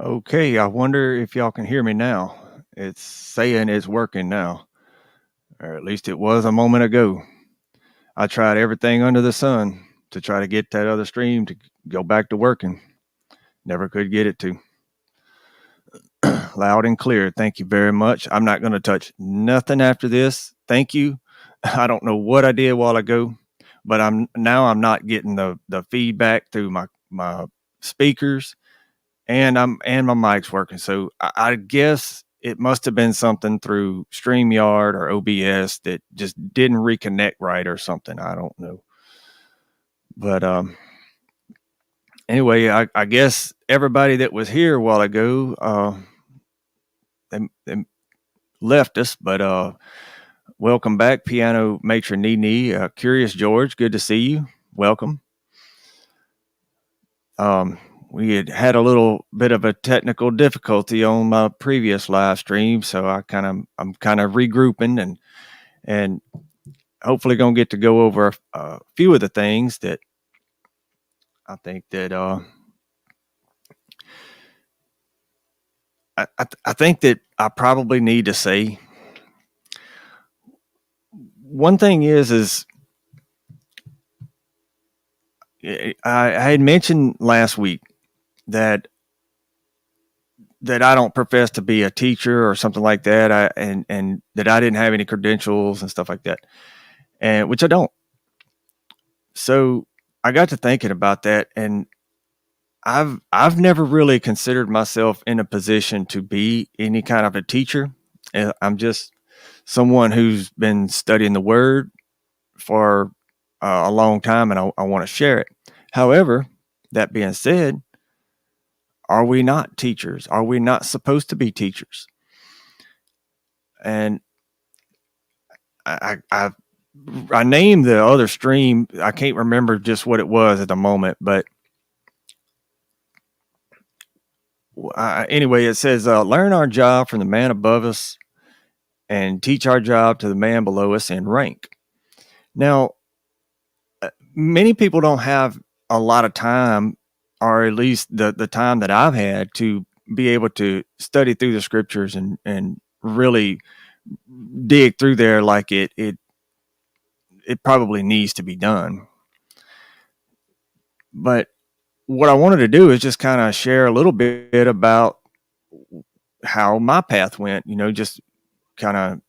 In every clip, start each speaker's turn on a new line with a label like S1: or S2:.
S1: Okay, I wonder if y'all can hear me now. It's saying it's working now, or at least it was a moment ago. I tried everything under the sun to try to get that other stream to go back to working. Never could get it to. Loud and clear. Thank you very much. I'm not going to touch nothing after this. Thank you. I don't know what I did a while ago, but I'm not getting the feedback through my speakers and my mic's working. So I guess it must have been something through StreamYard or OBS that just didn't reconnect right or something. I don't know. But anyway, I guess everybody that was here a while ago, they left us. But welcome back, Piano Matron Nene. Curious George, good to see you. Welcome. We had a little bit of a technical difficulty on my previous live stream, so I'm kind of regrouping and hopefully going to get to go over a few of the things that I think that I think that I probably need to say. One thing is I had mentioned last week that I don't profess to be a teacher or something like that. And that I didn't have any credentials and stuff like that, and which I don't. So I got to thinking about that, and I've never really considered myself in a position to be any kind of a teacher. I'm just someone who's been studying the Word for a long time, and I want to share it. However, that being said, are we not teachers? Are we not supposed to be teachers? And I named the other stream. I can't remember just what it was at the moment, but anyway, it says, learn our job from the man above us and teach our job to the man below us in rank. Now, many people don't have a lot of time, or at least the time that I've had to be able to study through the scriptures and really dig through there like it probably needs to be done. But what I wanted to do is just kind of share a little bit about how my path went, just kind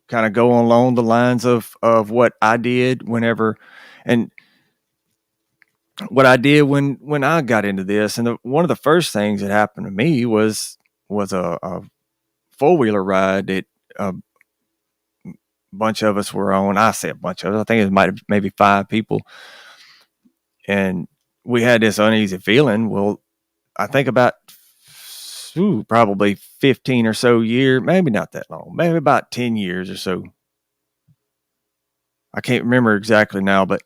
S1: of go along the lines of what I did whenever, and what I did when I got into this. And one of the first things that happened to me was a 4-wheeler ride that a bunch of us were on. I say a bunch of us. I think it might have maybe 5 people, and we had this uneasy feeling. Well, I think about probably 15 or so years, maybe not that long, maybe about 10 years or so. I can't remember exactly now, but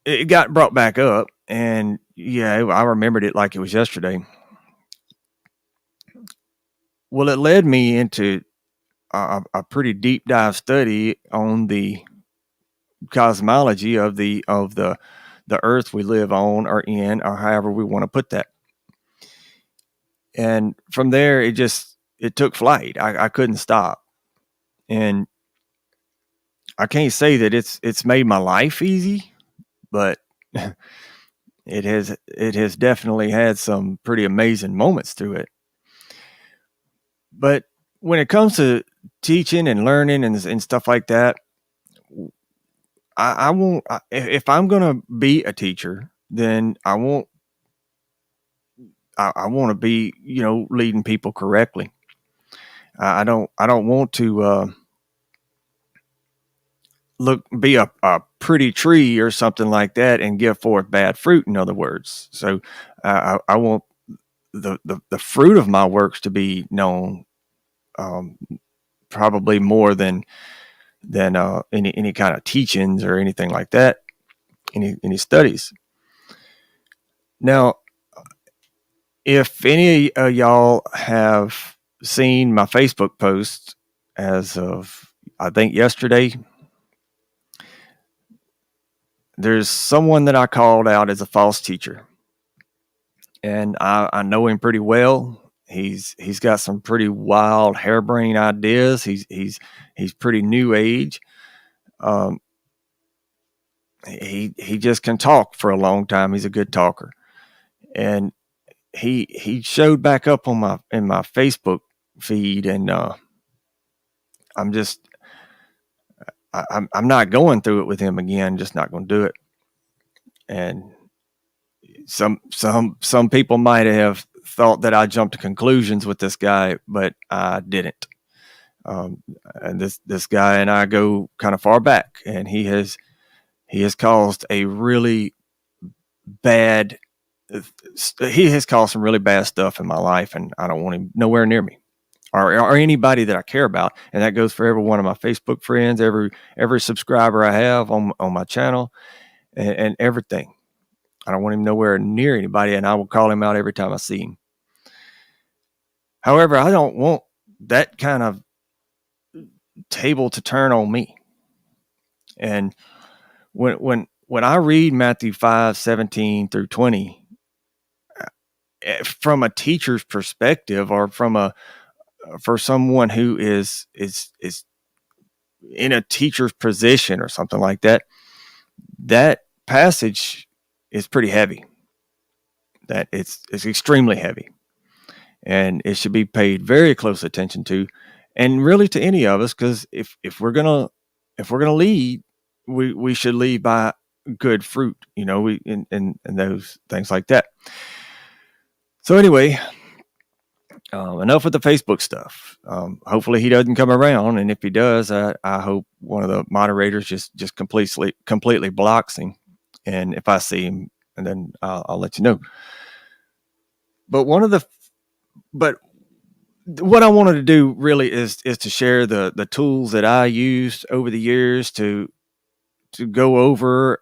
S1: it got brought back up, and yeah, I remembered it like it was yesterday. Well, it led me into a pretty deep dive study on the cosmology of the earth we live on or in, or however we want to put that. And from there, it took flight. I couldn't stop, and I can't say that it's made my life easy, but it has definitely had some pretty amazing moments through it. But when it comes to teaching and learning and stuff like that, I won't. If I'm going to be a teacher, then I won't. I want to be, leading people correctly. I don't want to be a pretty tree or something like that and give forth bad fruit. In other words, so I want the fruit of my works to be known, probably more than any kind of teachings or anything like that, any studies. Now, if any of y'all have seen my Facebook post as of, I think, yesterday, there's someone that I called out as a false teacher, and I know him pretty well. He's got some pretty wild, harebrained ideas. He's pretty new age. Um, he just can talk for a long time. He's a good talker, and he showed back up on my Facebook feed, and I'm just I'm not going through it with him again. Just not going to do it. And some people might have thought that I jumped to conclusions with this guy, but I didn't. And this guy and I go kind of far back, and he has caused a really bad. He has caused some really bad stuff in my life, and I don't want him nowhere near me, or anybody that I care about. And that goes for every one of my Facebook friends, every subscriber I have on my channel, and everything. I don't want him nowhere near anybody, and I will call him out every time I see him. However, I don't want that kind of table to turn on me. And when I read Matthew 5:17-20, from a teacher's perspective, or for someone who is in a teacher's position or something like that, that passage is pretty heavy. That it's extremely heavy, and it should be paid very close attention to, and really to any of us, because if we're gonna lead, we should lead by good fruit, we and those things like that. So anyway, enough with the Facebook stuff. Hopefully he doesn't come around, and if he does, I hope one of the moderators just completely blocks him. And if I see him, and then I'll let you know. But what I wanted to do really is to share the tools that I used over the years to go over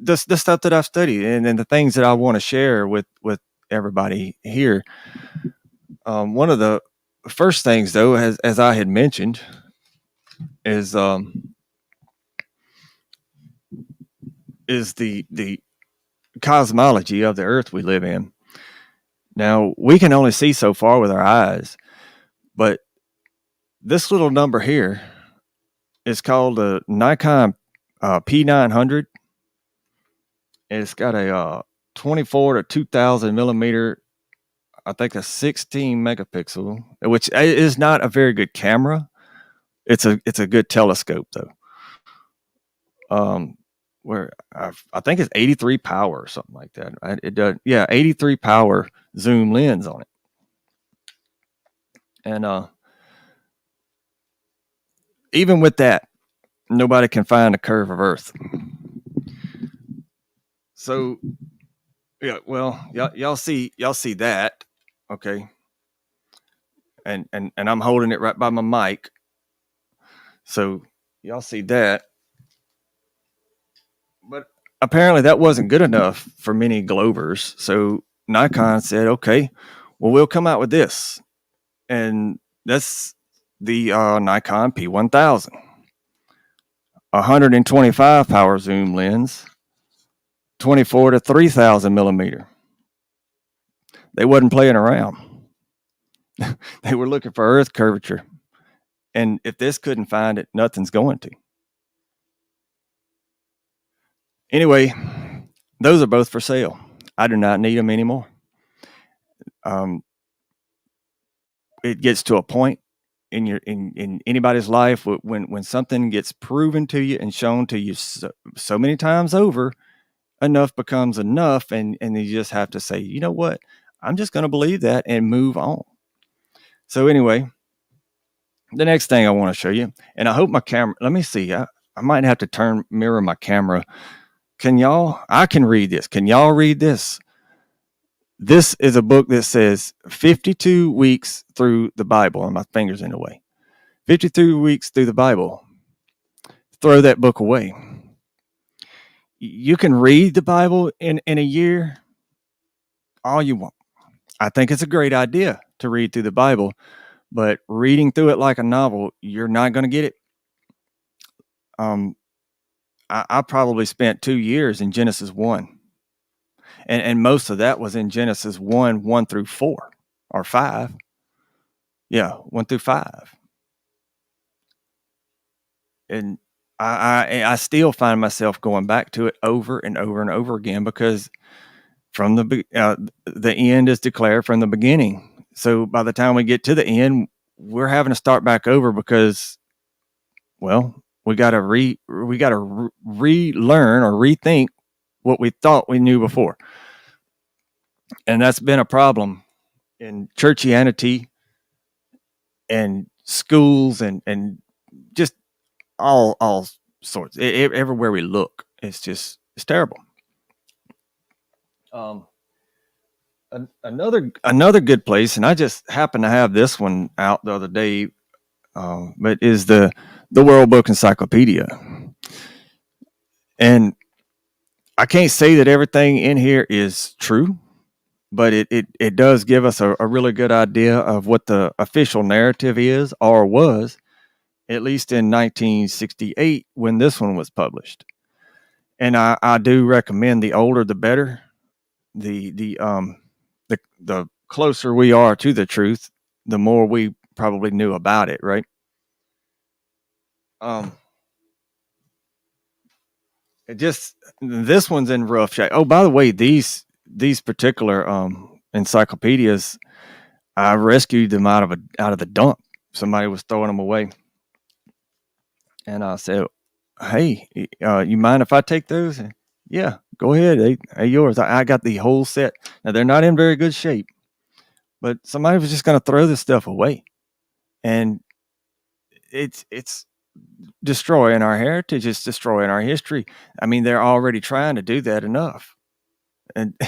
S1: the stuff that I've studied, and then the things that I want to share with everybody here. One of the first things, though, as I had mentioned, is the cosmology of the Earth we live in. Now, we can only see so far with our eyes, but this little number here is called a Nikon P900. It's got a 24 to 2000 millimeter, I think a 16 megapixel, which is not a very good camera. It's a good telescope, though. Where I think it's 83 power or something like that. Right? It does, yeah, 83 power zoom lens on it. And even with that, nobody can find the curve of Earth. So, yeah, well, y'all see that, okay? And I'm holding it right by my mic, so y'all see that. But apparently, that wasn't good enough for many Glovers. So Nikon said, "Okay, well, we'll come out with this," and that's the Nikon P1000, 125 power zoom lens, 24 to 3000 millimeter. They wasn't playing around. They were looking for Earth curvature. And if this couldn't find it, nothing's going to. Anyway, those are both for sale. I do not need them anymore. It gets to a point in anybody's life when something gets proven to you and shown to you so many times over, enough becomes enough, and you just have to say, you know what, I'm just going to believe that and move on. So anyway, the next thing I want to show you, and I hope my camera, let me see, I might have to mirror my camera. I can read this. Can y'all read this? This is a book that says 52 weeks through the Bible, and my finger's in the way. 52 weeks through the Bible. Throw that book away. You can read the Bible in a year all you want. I think it's a great idea to read through the Bible, but reading through it like a novel, you're not going to get it. I probably spent 2 years in Genesis 1. And most of that was in Genesis 1 through 4 or 5. Yeah, 1 through 5. And I still find myself going back to it over and over and over again because from the end is declared from the beginning. So by the time we get to the end, we're having to start back over because, well, we got to relearn or rethink what we thought we knew before, and that's been a problem in churchianity and schools and just all sorts. Everywhere we look, it's terrible. Um, another good place, and I just happened to have this one out the other day, but is the World Book Encyclopedia, and I can't say that everything in here is true, but it does give us a really good idea of what the official narrative is or was, at least in 1968 when this one was published. And I do recommend the older the better. The closer we are to the truth, the more we probably knew about it, right? Um, it just this one's in rough shape. Oh, by the way, these particular encyclopedias, I rescued them out of the dump. Somebody was throwing them away, and I said, "Hey, you mind if I take those?" And, yeah, go ahead. They yours. I got the whole set. Now they're not in very good shape, but somebody was just going to throw this stuff away, and it's destroying our heritage. It's destroying our history. I mean, they're already trying to do that enough, and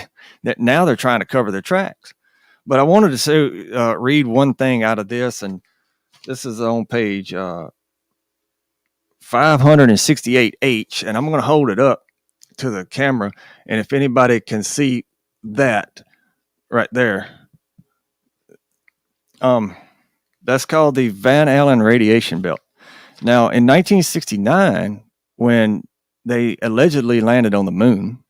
S1: that now they're trying to cover their tracks. But I wanted to read one thing out of this, and this is on page 568H, and I'm going to hold it up to the camera, and if anybody can see that right there, that's called the Van Allen radiation belt. Now, in 1969, when they allegedly landed on the moon,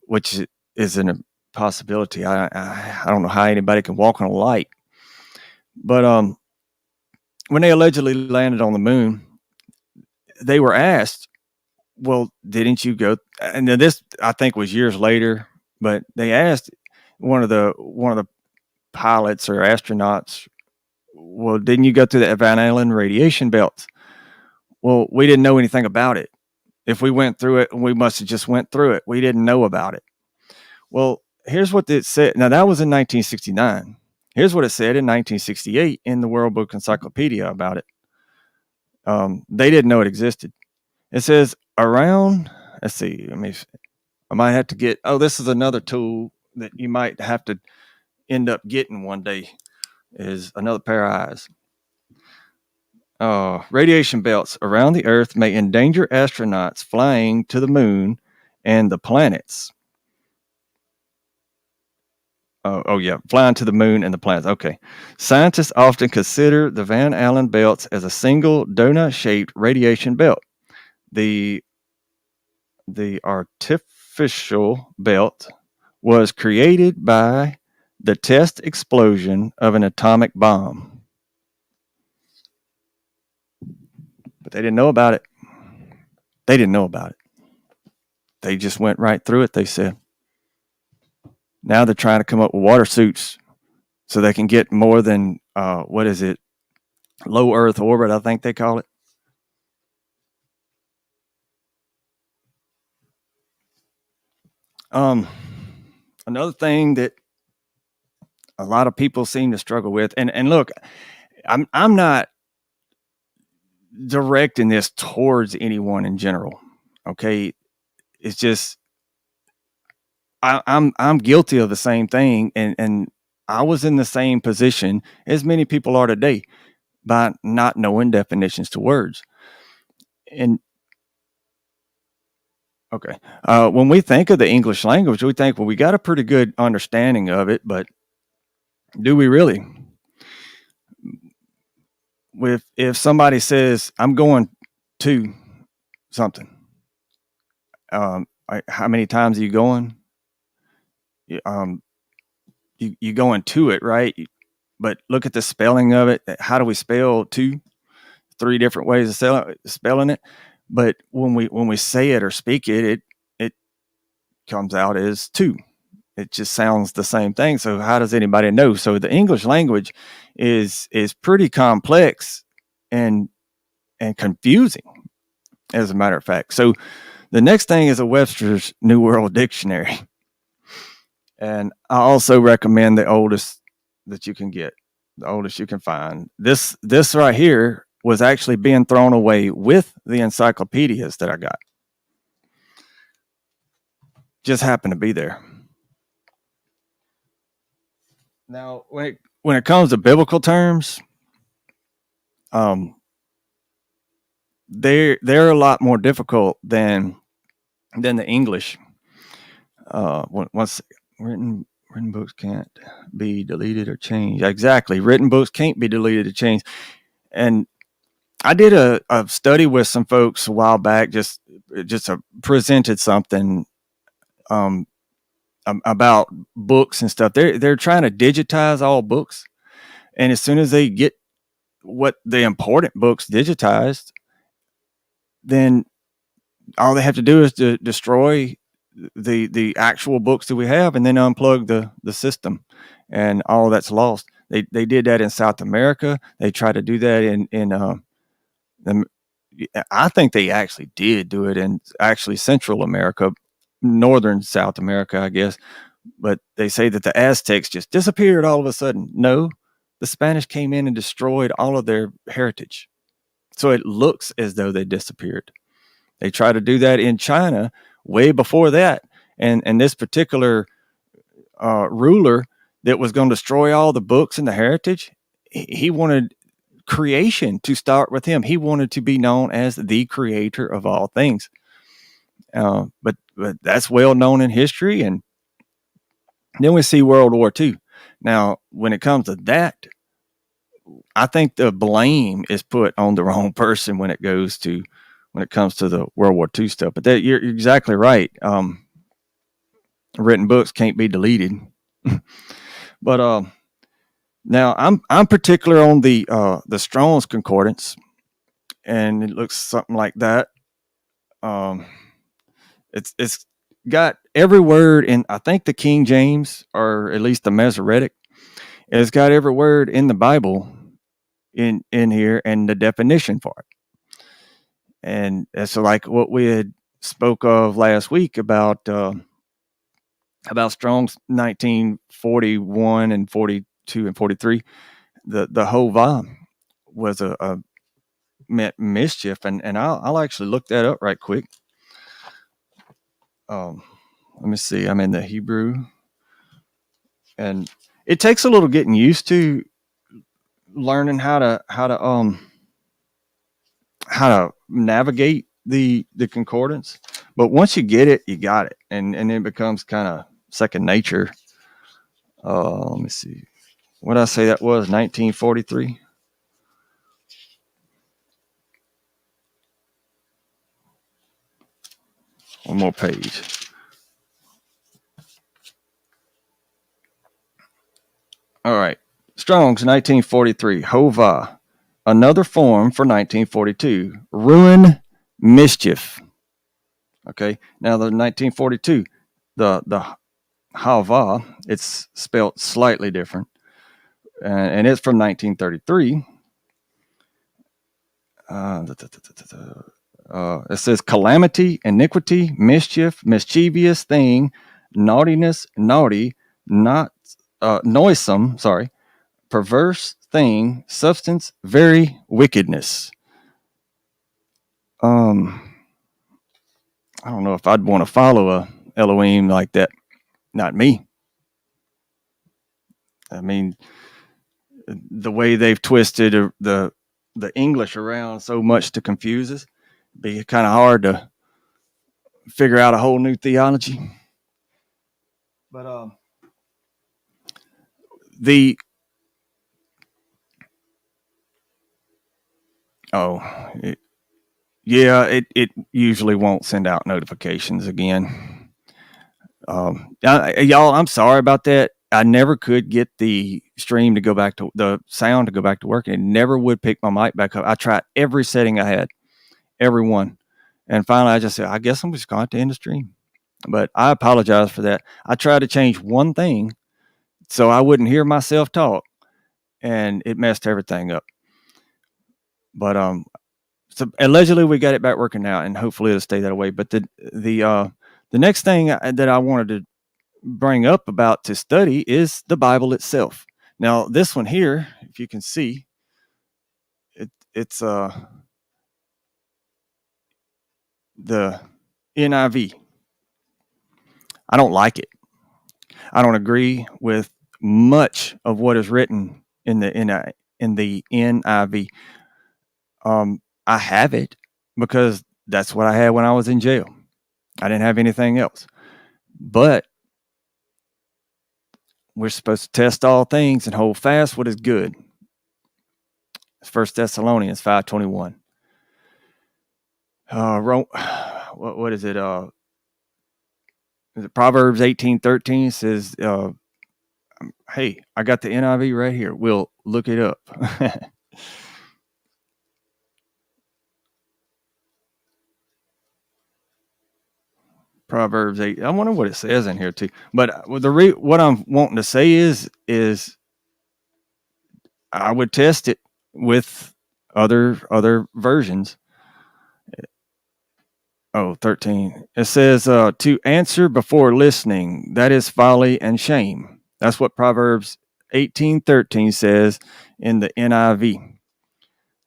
S1: which is a possibility. I don't know how anybody can walk on a light, but when they allegedly landed on the moon, they were asked, "Well, didn't you go?" And then this, I think, was years later, but they asked one of the pilots or astronauts, "Well, didn't you go through the Van Allen radiation belt?" Well, we didn't know anything about it. If we went through it, we must have just went through it. We didn't know about it. Well, here's what it said. Now, that was in 1969. Here's what it said in 1968 in the World Book Encyclopedia about it. They didn't know it existed. It says around, let's see, I might have to get, oh, this is another tool that you might have to end up getting one day, is another pair of eyes. Radiation belts around the Earth may endanger astronauts flying to the moon and the planets. Yeah, flying to the moon and the planets. Okay. Scientists often consider the Van Allen belts as a single donut-shaped radiation belt. The artificial belt was created by the test explosion of an atomic bomb. But they didn't know about it. They didn't know about it. They just went right through it, they said. Now they're trying to come up with water suits so they can get more than, what is it, low Earth orbit, I think they call it. Another thing that a lot of people seem to struggle with, and look, I'm not directing this towards anyone in general. Okay, it's just I'm guilty of the same thing, and I was in the same position as many people are today by not knowing definitions to words. And okay, when we think of the English language, we think, well, we got a pretty good understanding of it, but do we really? If somebody says, "I'm going to," something. How many times are you going? Um, you going to it, right? But look at the spelling of it. How do we spell two? Three different ways of spelling it. But when we say it or speak it, it comes out as two. It just sounds the same thing. So how does anybody know? So the English language is pretty complex and confusing, as a matter of fact. So the next thing is a Webster's New World Dictionary. And I also recommend the oldest that you can get, the oldest you can find. This right here was actually being thrown away with the encyclopedias that I got. Just happened to be there. Now, when it comes to biblical terms, um, they're a lot more difficult than the English. Once written books can't be deleted or changed. Exactly, written books can't be deleted or changed. And I did a study with some folks a while back. Just presented something um, about books and stuff. They're trying to digitize all books, and as soon as they get what the important books digitized, then all they have to do is to destroy the actual books that we have, and then unplug the system, and all that's lost. They did that in South America. They tried to do that in the, I think they actually did do it in actually Central America, Northern South America, I guess. But they say that the Aztecs just disappeared all of a sudden. No, the Spanish came in and destroyed all of their heritage. So it looks as though they disappeared. They tried to do that in China way before that. And this particular ruler that was going to destroy all the books and the heritage, he wanted creation to start with him. He wanted to be known as the creator of all things. But that's well known in history. And then we see World War II. Now, when it comes to that, I think the blame is put on the wrong person when it comes to the World War II stuff. But you're exactly right. Written books can't be deleted. But now I'm particular on the Strong's Concordance, and it looks something like that. Um, it's got every word in, I think, the King James, or at least the Masoretic. It's got every word in the Bible in here, and the definition for it. And it's like what we had spoke of last week about Strong's 1941 and 42 and 43. The Hovah was a meant mischief, and I'll actually look that up right quick. Um, Let me see. I'm in the Hebrew, and it takes a little getting used to learning how to navigate the concordance. But once you get it, you got it, and it becomes kind of second nature. Let me see. What did I say that was? 1943. One more page. All right. Strong's 1943. Hovah. Another form for 1942. Ruin, mischief. Okay. Now the 1942. The Hava, it's spelled slightly different. And it's from 1933. It says calamity, iniquity, mischief, mischievous thing, naughtiness, naughty, not noisome, sorry, perverse thing, substance, very wickedness. I don't know if I'd want to follow a Elohim like that. Not me. I mean, the way they've twisted the English around so much to confuse us, be kind of hard to figure out a whole new theology. But the oh, Yeah, it usually won't send out notifications again. Y'all, I'm sorry about that. I never could get the stream to go back to the sound to go back to work, and it never would pick my mic back up. I tried every setting I had, every one, and finally I just said, I guess I'm just going to end the stream. But I apologize for that. I tried to change one thing so I wouldn't hear myself talk, and it messed everything up. But so allegedly we got it back working now, and hopefully it'll stay that way. But the next thing that I wanted to bring up about to study is the Bible itself. Now, this one here, if you can see, it's the NIV. I don't like it. I don't agree with much of what is written in the NIV. I have it because that's what I had when I was in jail. I didn't have anything else. But we're supposed to test all things and hold fast what is good. It's 1 Thessalonians 5:21. What is it? Is it Proverbs 18:13 says, hey, I got the NIV right here. We'll look it up. Proverbs 8. I wonder what it says in here too. But what I'm wanting to say is I would test it with other versions. Oh, 13. It says to answer before listening, that is folly and shame. That's what Proverbs 18:13 says in the NIV.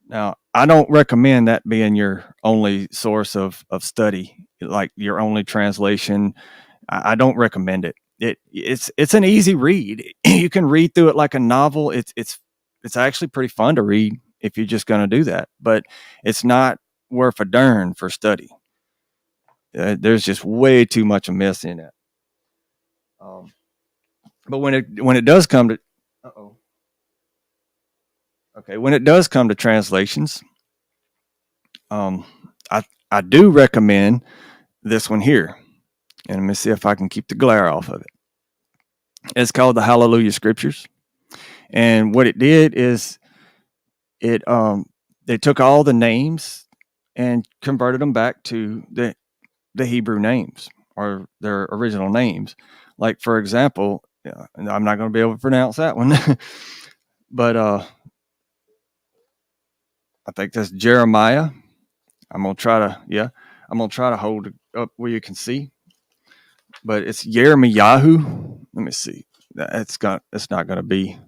S1: Now, I don't recommend that being your only source of study, like your only translation. I don't recommend it. It's an easy read. You can read through it like a novel. It's actually pretty fun to read if you're just going to do that, but it's not worth a darn for study. There's just way too much a mess in it. But when it does come to when it does come to translations, I do recommend this one here, and let me see if I can keep the glare off of it. It's called the Hallelujah Scriptures, and what it did is it they took all the names and converted them back to the Hebrew names or their original names. Like, for example, I'm not going to be able to pronounce that one, but I think that's Jeremiah. I'm going to try to hold it up where you can see, but it's Yeremiyahu. Let me see. It's not going to be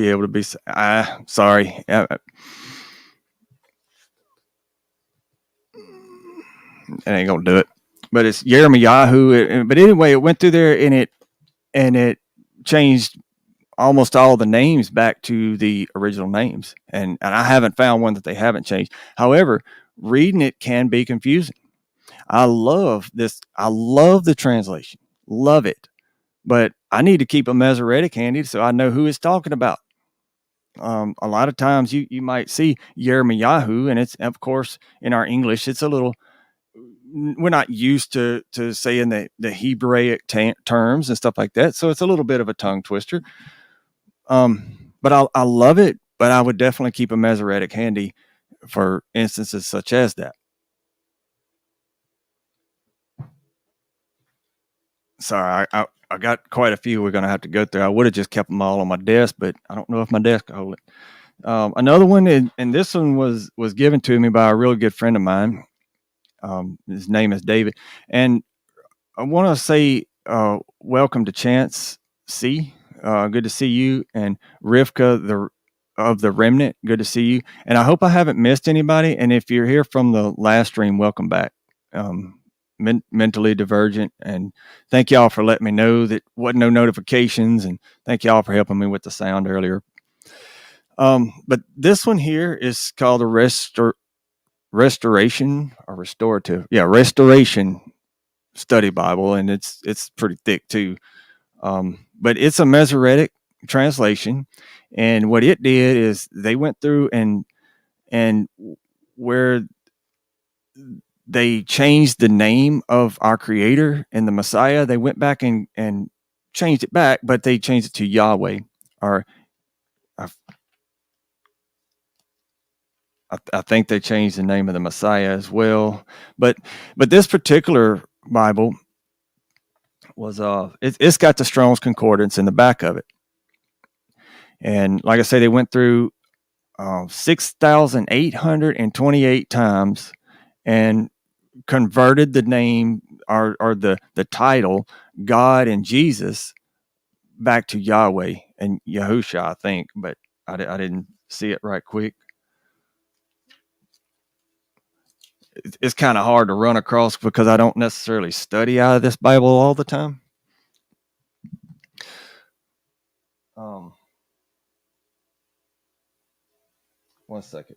S1: able to be. Sorry. It ain't gonna do it. But it's Yeremiyahu. But anyway, it went through there and it changed almost all the names back to the original names. And I haven't found one that they haven't changed. However, reading it can be confusing. I love this. I love the translation. Love it. But I need to keep a Masoretic handy so I know who it's talking about. A lot of times you might see Yeremiyahu, and it's, of course, in our English, it's a little, we're not used to saying the Hebraic terms and stuff like that. So it's a little bit of a tongue twister. But I love it, but I would definitely keep a Masoretic handy for instances such as that. Sorry, I got quite a few we're going to have to go through. I would have just kept them all on my desk, but I don't know if my desk will hold it. Another one, and this one was given to me by a real good friend of mine. His name is David, and I want to say welcome to Chance C. Good to see you, and Rivka of the Remnant. Good to see you, and I hope I haven't missed anybody. And if you're here from the last stream, welcome back. Mentally divergent, and thank y'all for letting me know that wasn't no notifications, and thank y'all for helping me with the sound earlier. But this one here is called a restoration or restorative restoration study Bible, and it's pretty thick too, but it's a Masoretic translation. And what it did is they went through and and where they changed the name of our Creator and the Messiah. They went back and changed it back, but they changed it to Yahweh. Or I think they changed the name of the Messiah as well. But this particular Bible was it's got the Strong's Concordance in the back of it, and like I say, they went through 6,828 times and converted the name or the title God and Jesus back to Yahweh and Yahusha, I think, but I didn't see it right quick. It's kind of hard to run across because I don't necessarily study out of this Bible all the time. One second.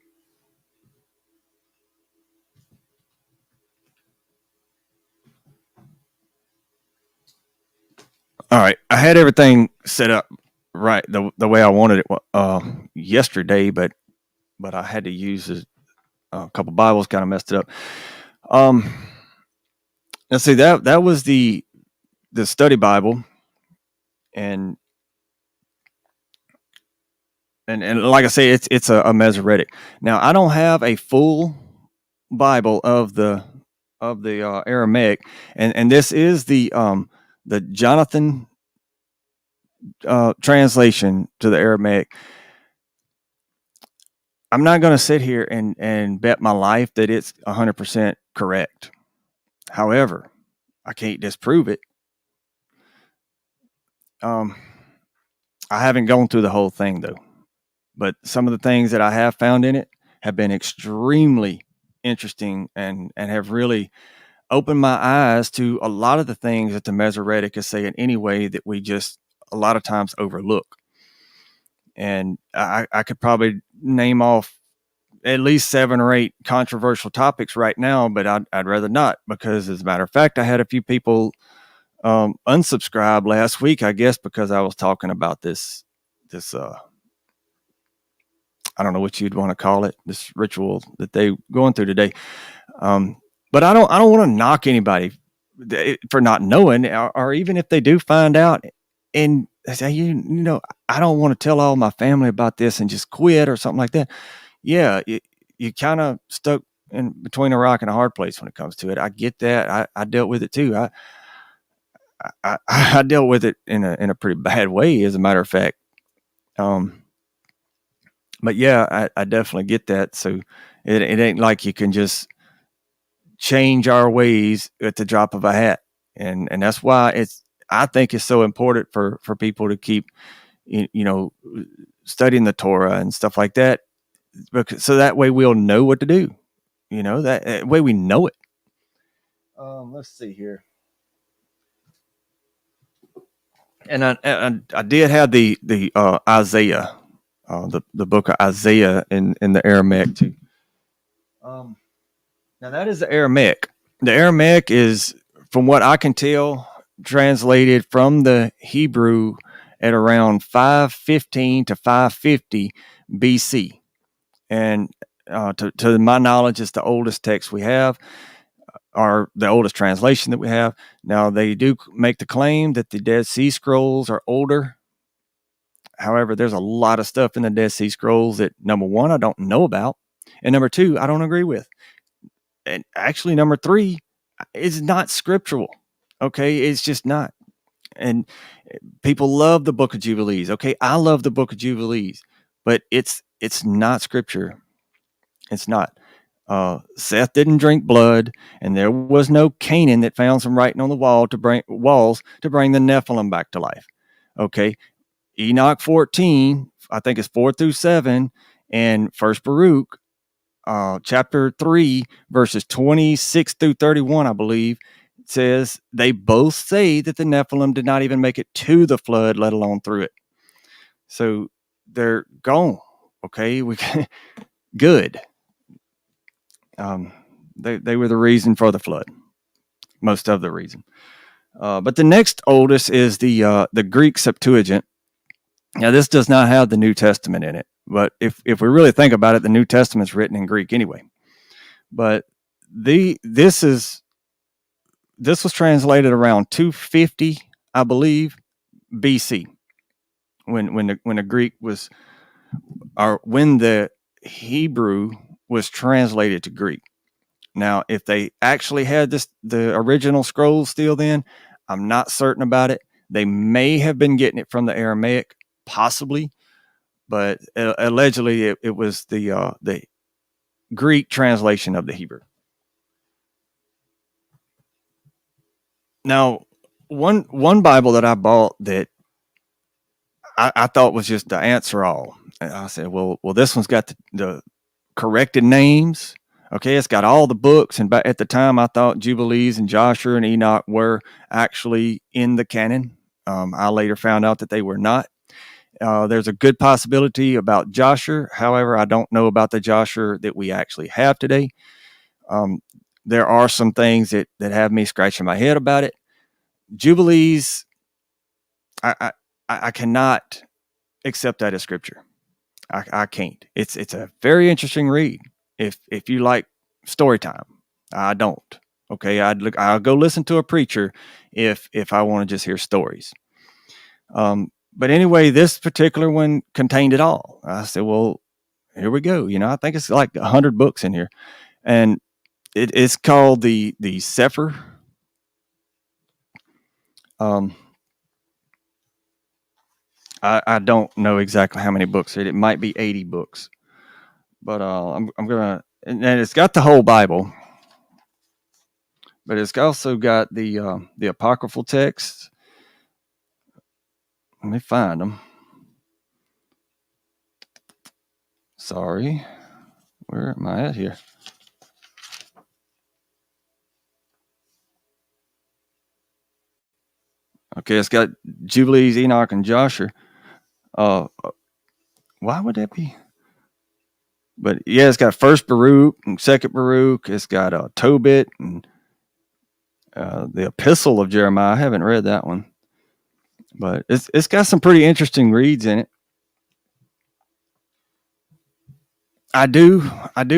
S1: All right, I had everything set up right the way I wanted it yesterday, but I had to use a couple Bibles, kind of messed it up. Let's see, that was the study Bible, and like I say, it's a Masoretic. Now I don't have a full Bible of the Aramaic, and this is the Jonathan translation to the Aramaic. I'm not going to sit here and bet my life that it's 100% correct. However, I can't disprove it. I haven't gone through the whole thing though, but some of the things that I have found in it have been extremely interesting and have really opened my eyes to a lot of the things that the Masoretic is saying anyway that we just a lot of times overlook. And I could probably name off at least 7 or 8 controversial topics right now, but I'd rather not, because as a matter of fact, I had a few people unsubscribe last week, I guess, because I was talking about this I don't know what you'd want to call it, this ritual that they going through today. But I don't want to knock anybody for not knowing, or even if they do find out and say, you know, I don't want to tell all my family about this and just quit or something like that. Yeah, you kind of stuck in between a rock and a hard place when it comes to it. I get that. I dealt with it too. I dealt with it in a pretty bad way, as a matter of fact. But yeah, I definitely get that. So it ain't like you can just change our ways at the drop of a hat, and that's why I think it's so important for people to keep studying the Torah and stuff like that, because so that way we'll know what to do. That way we know it. Let's see here. And I did have the Isaiah, the book of Isaiah in the Aramaic too. Now that is the Aramaic. The Aramaic is, from what I can tell, translated from the Hebrew at around 515 to 550 BC, and to my knowledge, it's the oldest text we have, or the oldest translation that we have. Now, they do make the claim that the Dead Sea Scrolls are older. However, there's a lot of stuff in the Dead Sea Scrolls that, number one, I don't know about, and number two, I don't agree with. And actually, number three, is not scriptural. Okay, it's just not. And people love the Book of Jubilees. Okay, I love the Book of Jubilees, but it's not scripture. It's not. Seth didn't drink blood, and there was no Canaan that found some writing on the walls to bring the Nephilim back to life. Okay, Enoch 14, I think it's 4-7, and First Baruch, chapter 3, verses 26-31, I believe, says they both say that the Nephilim did not even make it to the flood, let alone through it. So they're gone. Okay, good. They were the reason for the flood, most of the reason. But the next oldest is the Greek Septuagint. Now, this does not have the New Testament in it. But if we really think about it, the New Testament's written in Greek anyway. But the this was translated around 250, I believe, BC, when the Greek was, or when the Hebrew was translated to Greek. Now, if they actually had the original scrolls still then, I'm not certain about it. They may have been getting it from the Aramaic, possibly, but allegedly it was the Greek translation of the Hebrew. Now, one Bible that I bought that I thought was just the answer all. And I said, well, this one's got the corrected names. Okay, it's got all the books, and at the time, I thought Jubilees and Joshua and Enoch were actually in the canon. I later found out that they were not. There's a good possibility about Joshua. However, I don't know about the Joshua that we actually have today. Um, there are some things that have me scratching my head about it. Jubilees, I cannot accept that as scripture. I can't. It's a very interesting read. If you like story time, I don't. Okay, I'll go listen to a preacher if I want to just hear stories. But anyway, this particular one contained it all. I said, well, here we go. I think it's like 100 books in here, and it's called the Sefer. I don't know exactly how many books it might be 80 books, but I'm gonna, and it's got the whole Bible, but it's also got the apocryphal texts. Let me find them. Sorry, where am I at here? Okay, it's got Jubilees, Enoch, and Joshua. Why would that be? But yeah, it's got First Baruch and Second Baruch. It's got Tobit and the Epistle of Jeremiah. I haven't read that one, but it's got some pretty interesting reads in it. I do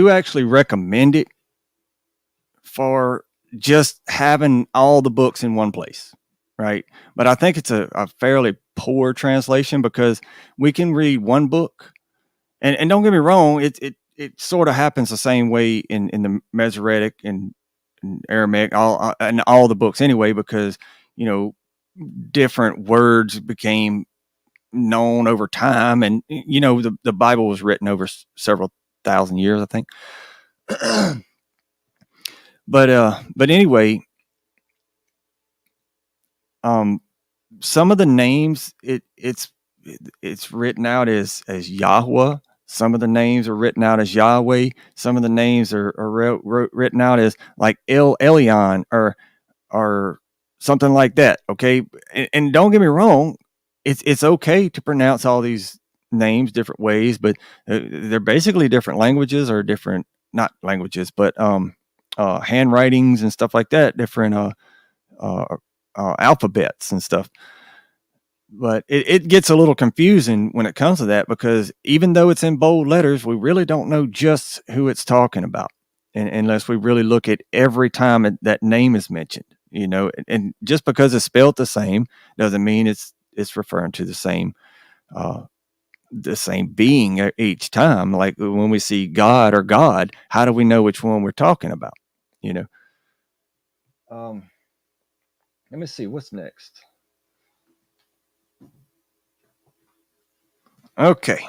S1: actually recommend it for just having all the books in one place, right? But I think it's a fairly poor translation because we can read one book, and don't get me wrong, it sort of happens the same way in the Masoretic and Aramaic, all the books anyway, because different words became known over time, and the Bible was written over several thousand years, I think. But anyway, some of the names it's written out as Yahweh. Some of the names are written out as Yahweh. Some of the names are written out as like El Elyon or something like that. Okay, and don't get me wrong, it's okay to pronounce all these names different ways, but they're basically different languages, or different, not languages, but handwritings and stuff like that, different alphabets and stuff. But it gets a little confusing when it comes to that, because even though it's in bold letters, we really don't know just who it's talking about, unless we really look at every time that name is mentioned. And just because it's spelled the same doesn't mean it's referring to the same being each time. Like when we see God or God, how do we know which one we're talking about? Let me see what's next. Okay.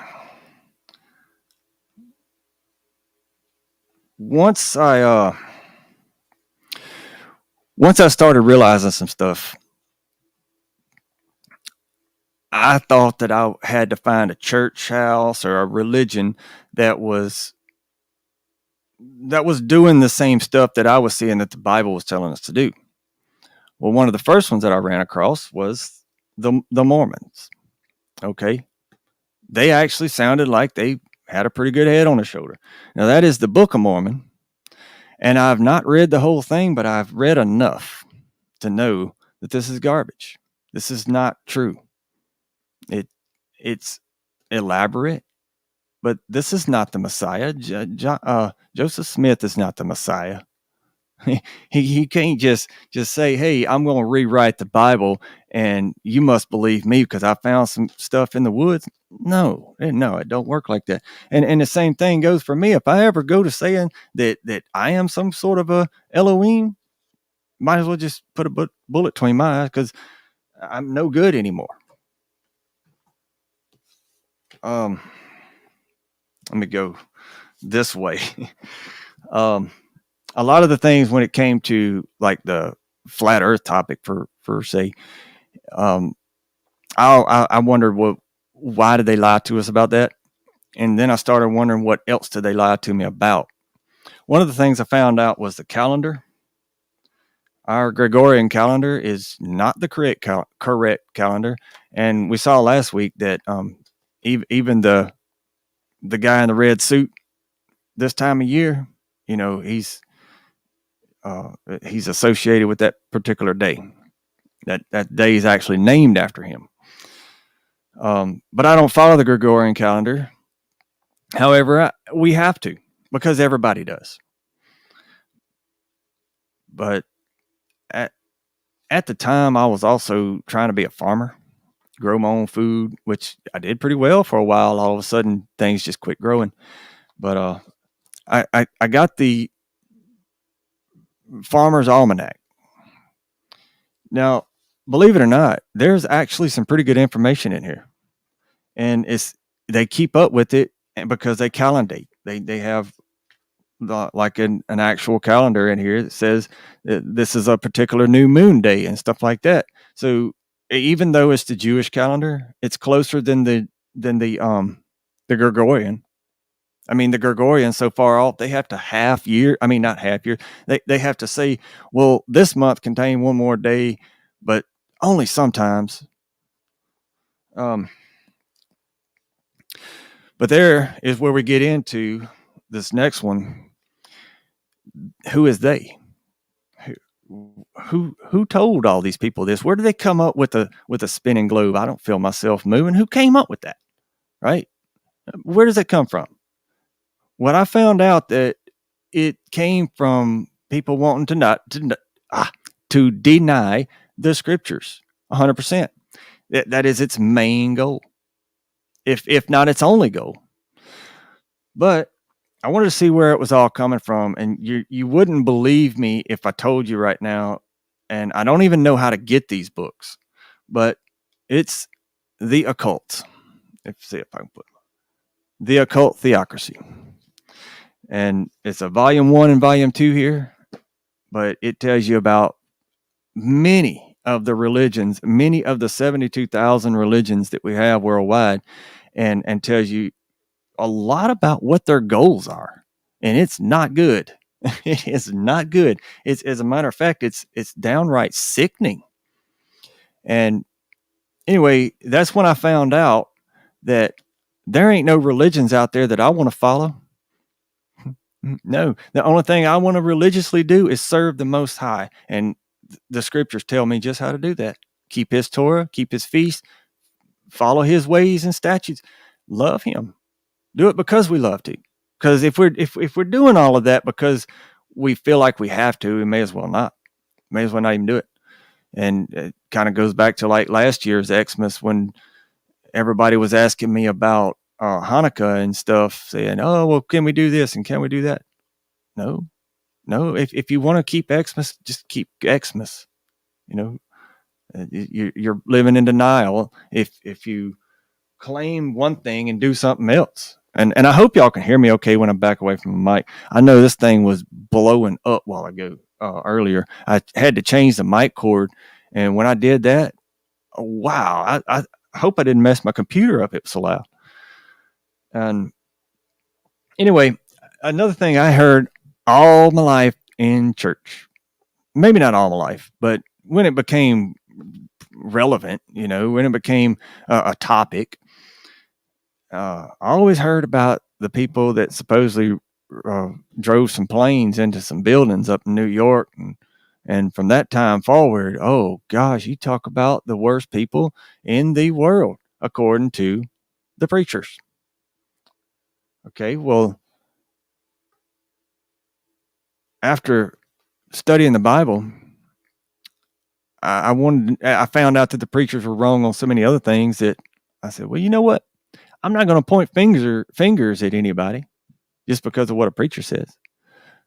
S1: Once I started realizing some stuff, I thought that I had to find a church house or a religion that was doing the same stuff that I was seeing that the Bible was telling us to do. Well, one of the first ones that I ran across was the Mormons. Okay. They actually sounded like they had a pretty good head on their shoulder. Now, that is the Book of Mormon, and I've not read the whole thing, but I've read enough to know that this is garbage. This is not true. It's elaborate. but this is not the Messiah. Joseph Smith is not the Messiah. He can't just say, "Hey, I'm going to rewrite the Bible, and you must believe me because I found some stuff in the woods." No, it don't work like that. And the same thing goes for me. If I ever go to saying that I am some sort of a Elohim, might as well just put a bullet between my eyes because I'm no good anymore. Um, Let me go this way. um, a lot of the things when it came to like the flat Earth topic for say, um, I wondered why did they lie to us about that, and then I started wondering what else did they lie to me about. One of the things I found out was the calendar. Our Gregorian calendar is not the correct calendar, and we saw last week that even the guy in the red suit this time of year, you know, he's associated with that particular day. That day is actually named after him. But I don't follow the Gregorian calendar. However, we have to because everybody does. But at at the time, I was also trying to be a farmer, grow my own food, which I did pretty well for a while. All of a sudden, things just quit growing. But I got the Farmer's Almanac. Now, believe it or not, there's actually some pretty good information in here, and they keep up with it because they calendate. They have like an actual calendar in here that says that this is a particular new moon day and stuff like that. So even though it's the Jewish calendar, it's closer than the Gregorian. I mean, the Gregorian so far off, they have to half year. I mean, not half year. They have to say, well, this month contain one more day, but only sometimes. Um, but there is where we get into this next one. Who is they? Who told all these people this? Where did they come up with a spinning globe? I don't feel myself moving. Who came up with that? Right? Where does it come from? What I found out that it came from people wanting to deny the scriptures 100%. That is its main goal, if not its only goal. But I wanted to see where it was all coming from, and you wouldn't believe me if I told you right now. And I don't even know how to get these books, but it's the occult. Let's see if I can put the occult theocracy, and it's a volume 1 and volume 2 here, but it tells you about many of the religions, many of the 72,000 religions that we have worldwide, and tells you a lot about what their goals are, and it's not good. It is not good. It's, as a matter of fact, it's downright sickening. And anyway, that's when I found out that there ain't no religions out there that I want to follow. No, the only thing I want to religiously do is serve the Most High, and the scriptures tell me just how to do that. Keep His Torah, keep His feast, follow His ways and statutes, love Him. Do it because we love to. Because if we're doing all of that because we feel like we have to, we may as well not. May as well not even do it. And it kind of goes back to like last year's Xmas when everybody was asking me about Hanukkah and stuff, saying, "Oh, well, can we do this and can we do that?" No. If you want to keep Xmas, just keep Xmas. You know, you're living in denial if you claim one thing and do something else. And I hope y'all can hear me okay when I'm back away from the mic. I know this thing was blowing up while ago earlier. I had to change the mic cord, and when I did that, wow! I hope I didn't mess my computer up. It was so loud. And anyway, another thing I heard all my life in church, maybe not all my life, but when it became relevant, when it became a topic, I always heard about the people that supposedly drove some planes into some buildings up in New York. And from that time forward, oh gosh, you talk about the worst people in the world, according to the preachers. Okay, well, after studying the Bible, I found out that the preachers were wrong on so many other things that I said, well, you know what? I'm not going to point fingers at anybody just because of what a preacher says.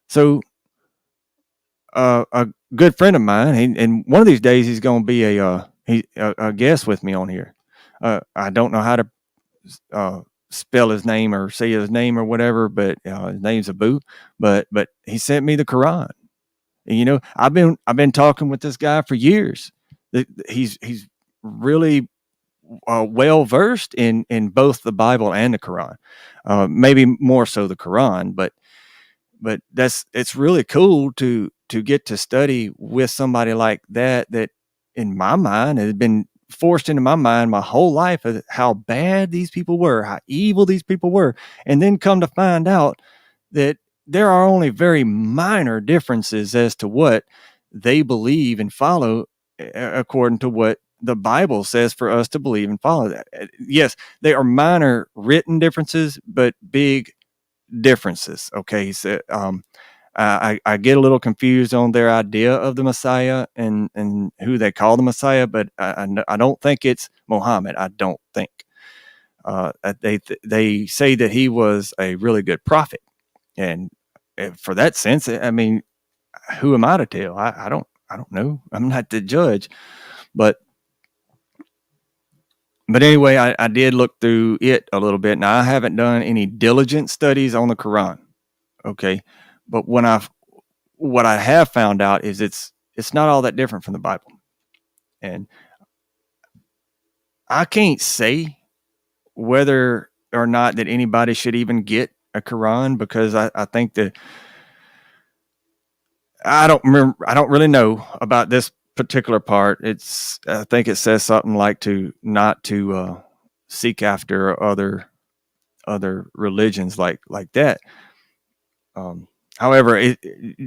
S1: So, a good friend of mine, and one of these days he's going to be a guest with me on here. I don't know how to spell his name or say his name or whatever, but his name's Abu. But he sent me the Quran. And, I've been talking with this guy for years. He's really well versed in both the Bible and the Quran. Maybe more so the Quran, but it's really cool to get to study with somebody like that in my mind has been forced into my mind my whole life of how bad these people were, how evil these people were, and then come to find out that there are only very minor differences as to what they believe and follow according to what the Bible says for us to believe and follow. That yes, they are minor written differences, but big differences. Okay, so I get a little confused on their idea of the Messiah and who they call the Messiah, but I don't think it's Muhammad. I don't think they say that he was a really good prophet, and for that sense, I mean, who am I to tell? I don't know. I'm not the judge, but anyway, I did look through it a little bit. Now I haven't done any diligent studies on the Quran. Okay, but what I have found out is it's not all that different from the Bible, and I can't say whether or not that anybody should even get a Quran because I think that I don't remember. I don't really know about this particular part. I think it says something like to not to seek after other religions like that. However,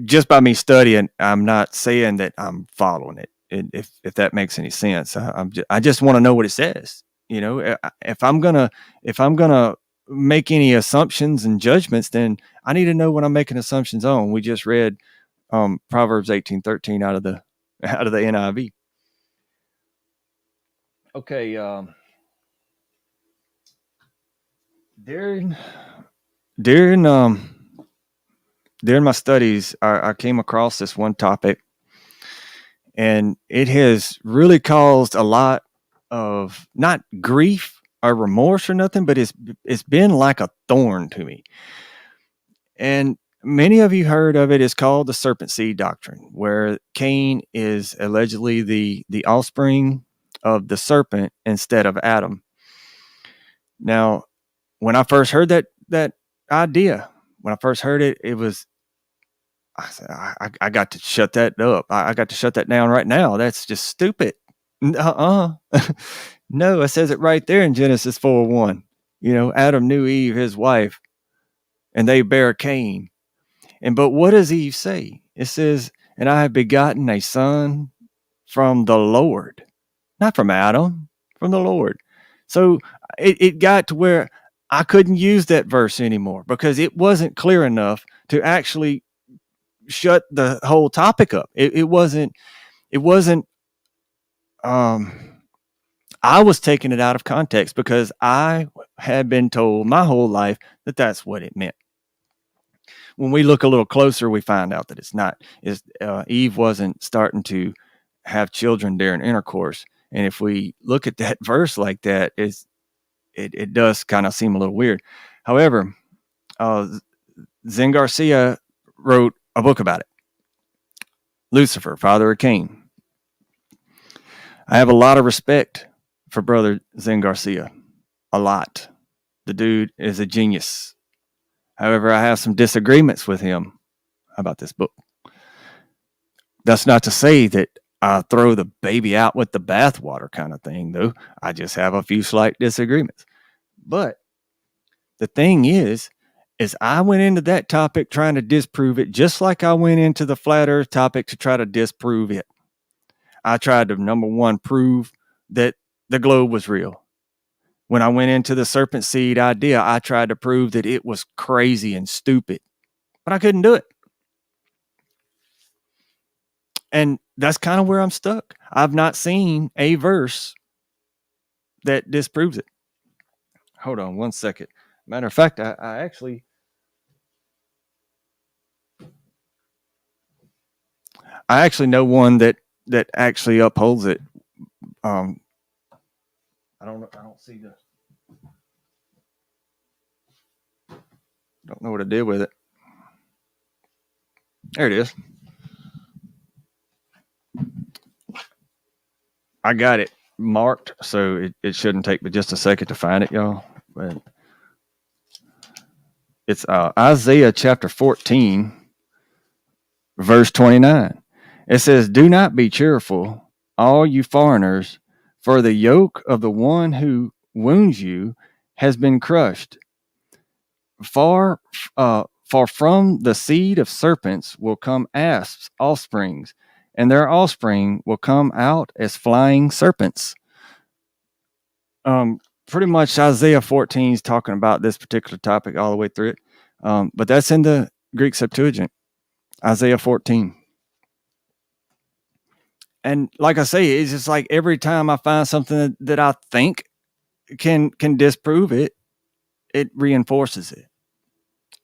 S1: just by me studying, I'm not saying that I'm following it. If that makes any sense, I just want to know what it says. If I'm gonna make any assumptions and judgments, then I need to know what I'm making assumptions on. We just read Proverbs 18:13 out of the NIV. Okay, during during during my studies, I came across this one topic, and it has really caused a lot of not grief or remorse or nothing, but it's been like a thorn to me. And many of you heard of it. It's called the serpent seed doctrine, where Cain is allegedly the offspring of the serpent instead of Adam. Now, when I first heard that idea, when I first heard it, it was I said, I got to shut that up. I got to shut that down right now. That's just stupid. No, it says it right there in Genesis 4:1. Adam knew Eve, his wife, and they bare Cain. But what does Eve say? It says, and I have begotten a son from the Lord, not from Adam, from the Lord. So it got to where I couldn't use that verse anymore because it wasn't clear enough to actually shut the whole topic up. It wasn't. I was taking it out of context because I had been told my whole life that that's what it meant. When we look a little closer, we find out that it's not. Eve wasn't starting to have children during intercourse, and if we look at that verse like that, it does kind of seem a little weird. However, Zen Garcia wrote a book about it. Lucifer, father of Cain. I have a lot of respect for brother Zen Garcia. A lot. The dude is a genius. However, I have some disagreements with him about this book. That's not to say that I throw the baby out with the bathwater kind of thing, though. I just have a few slight disagreements. But the thing is I went into that topic trying to disprove it, just like I went into the flat earth topic to try to disprove it. I tried to, number one, prove that the globe was real. When I went into the serpent seed idea, I tried to prove that it was crazy and stupid, but I couldn't do it. And that's kind of where I'm stuck. I've not seen a verse that disproves it. Hold on one second. Matter of fact, I actually know one that actually upholds it. Um, I don't see the. Don't know what I did with it. There it is. I got it marked, so it shouldn't take me just a second to find it, y'all. But it's Isaiah chapter 14, verse 29. It says, "Do not be cheerful, all you foreigners, for the yoke of the one who wounds you has been crushed. Far, for from the seed of serpents will come asps' offsprings, and their offspring will come out as flying serpents." Pretty much Isaiah 14 is talking about this particular topic all the way through it. But that's in the Greek Septuagint, Isaiah 14. And like I say, it's just like every time I find something that I think can disprove it, it reinforces it.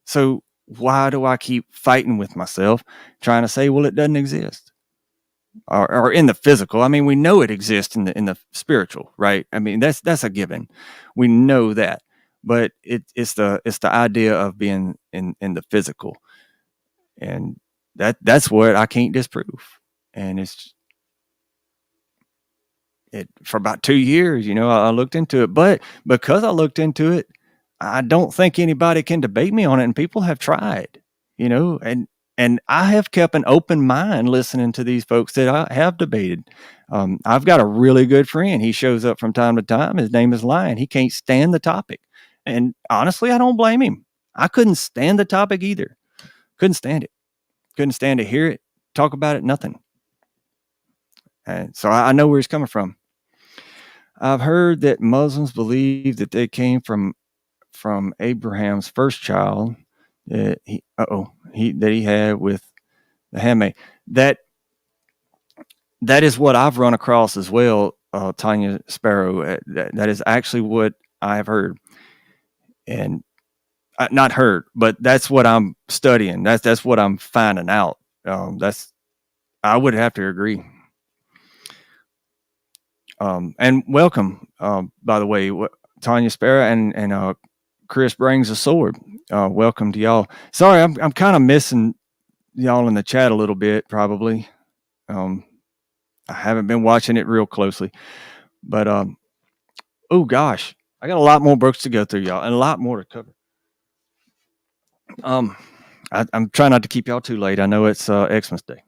S1: So why do I keep fighting with myself, trying to say, well, it doesn't exist? Or in the physical. I mean, we know it exists in the spiritual, right? I mean, that's a given. We know that, but it's the idea of being in the physical, and that's what I can't disprove. And it's it for about 2 years. I looked into it, but because I looked into it, I don't think anybody can debate me on it, and people have tried. And I have kept an open mind listening to these folks that I have debated. I've got a really good friend. He shows up from time to time. His name is Lion. He can't stand the topic. And honestly, I don't blame him. I couldn't stand the topic either. Couldn't stand it. Couldn't stand to hear it, talk about it, nothing. And so I know where he's coming from. I've heard that Muslims believe that they came from Abraham's first child that he had with the handmaid. That is what I've run across as well, Tanya Sparrow. That is actually what I've heard, and not heard, but that's what I'm studying. That's what I'm finding out. I would have to agree. And welcome, by the way, Tanya Sparrow and Chris brings a sword. Welcome to y'all. Sorry, I'm kind of missing y'all in the chat a little bit, probably. I haven't been watching it real closely, but oh gosh, I got a lot more books to go through, y'all, and a lot more to cover. I'm trying not to keep y'all too late. I know it's Xmas Day,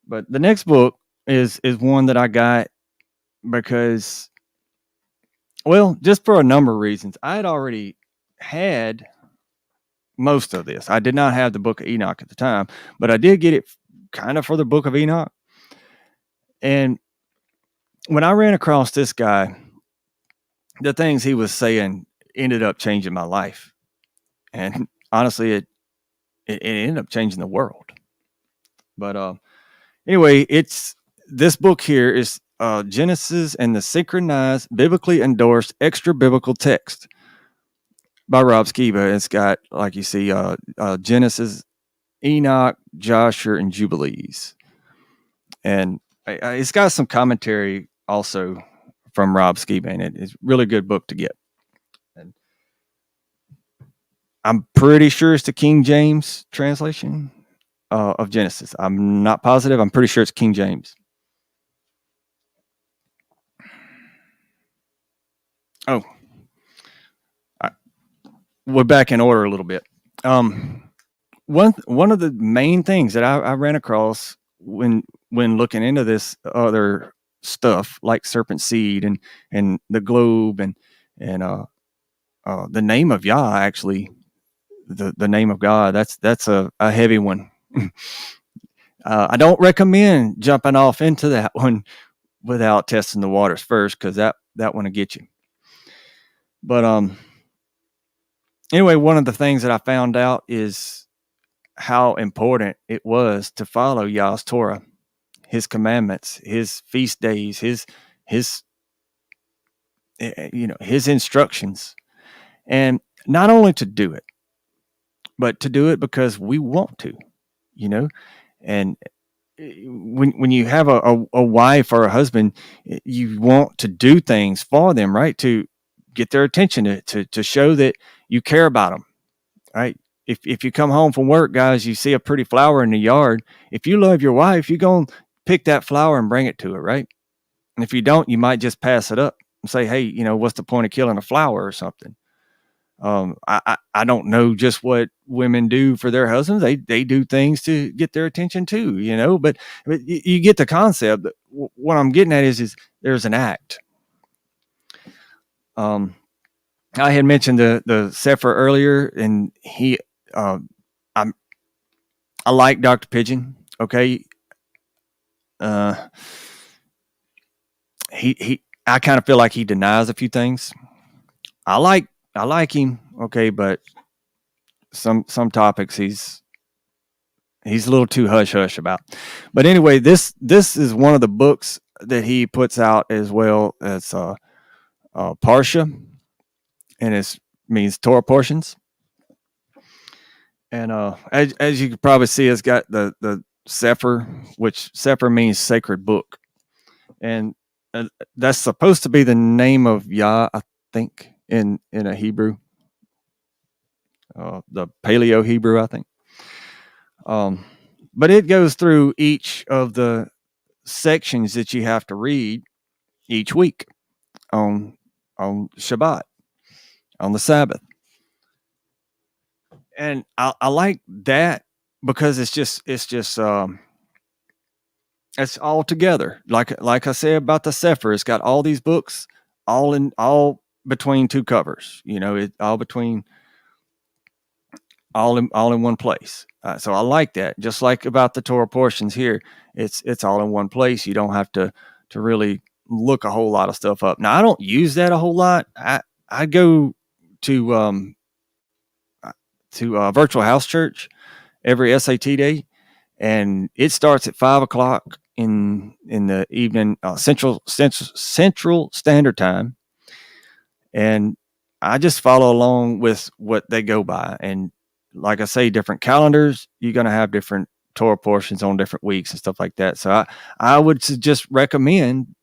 S1: but the next book is one that I got because, well, just for a number of reasons. I had already had most of this. I did not have the Book of Enoch at the time, but I did get it kind of for the Book of Enoch. And when I ran across this guy, the things he was saying ended up changing my life. And honestly, it ended up changing the world. But anyway, this book here is Genesis and the Synchronized Biblically Endorsed Extra Biblical Text by Rob Skiba. It's got, like you see, Genesis, Enoch, Joshua, and Jubilees. And it's got some commentary also from Rob Skiba, and it's a really good book to get. And I'm pretty sure it's the King James translation of Genesis. I'm not positive. I'm pretty sure it's King James. Oh, we're back in order a little bit. One of the main things that I ran across when looking into this other stuff like serpent seed and the globe and the name of Yah, actually, the name of God, that's a heavy one. I don't recommend jumping off into that one without testing the waters first, because that one will get you. But anyway, one of the things that I found out is how important it was to follow Yah's Torah, his commandments, his feast days, his his instructions, and not only to do it, but to do it because we want to, you know. And when you have a wife or a husband, you want to do things for them, right? To get their attention, to show that you care about them, right? If you come home from work, guys, you see a pretty flower in the yard. If you love your wife, you're going to pick that flower and bring it to her, right? And if you don't, you might just pass it up and say, hey, what's the point of killing a flower or something? I don't know just what women do for their husbands. They do things to get their attention too, but you get the concept. What I'm getting at is there's an act. I had mentioned the Sefer earlier, and I like Dr. Pigeon. Okay, I kind of feel like he denies a few things. I like him. Okay, but some topics he's a little too hush hush about. But anyway, this is one of the books that he puts out as well as Parsha, and it means Torah portions. And as you can probably see, it's got the Sefer, which Sefer means sacred book, and that's supposed to be the name of Yah, I think, in a Hebrew, the Paleo Hebrew, I think. But it goes through each of the sections that you have to read each week on Shabbat, on the Sabbath. And I like that because it's all together. Like I said about the Sefer, it's got all these books all between two covers. It all in one place. So I like that. Just like about the Torah portions here, it's all in one place. You don't have to really look a whole lot of stuff up. Now I don't use that a whole lot. I go to Virtual House Church every SAT day, and it starts at 5:00 in the evening, Central Standard Time, and I just follow along with what they go by. And like I say, different calendars, you're going to have different Torah portions on different weeks and stuff like that. So I would just recommend,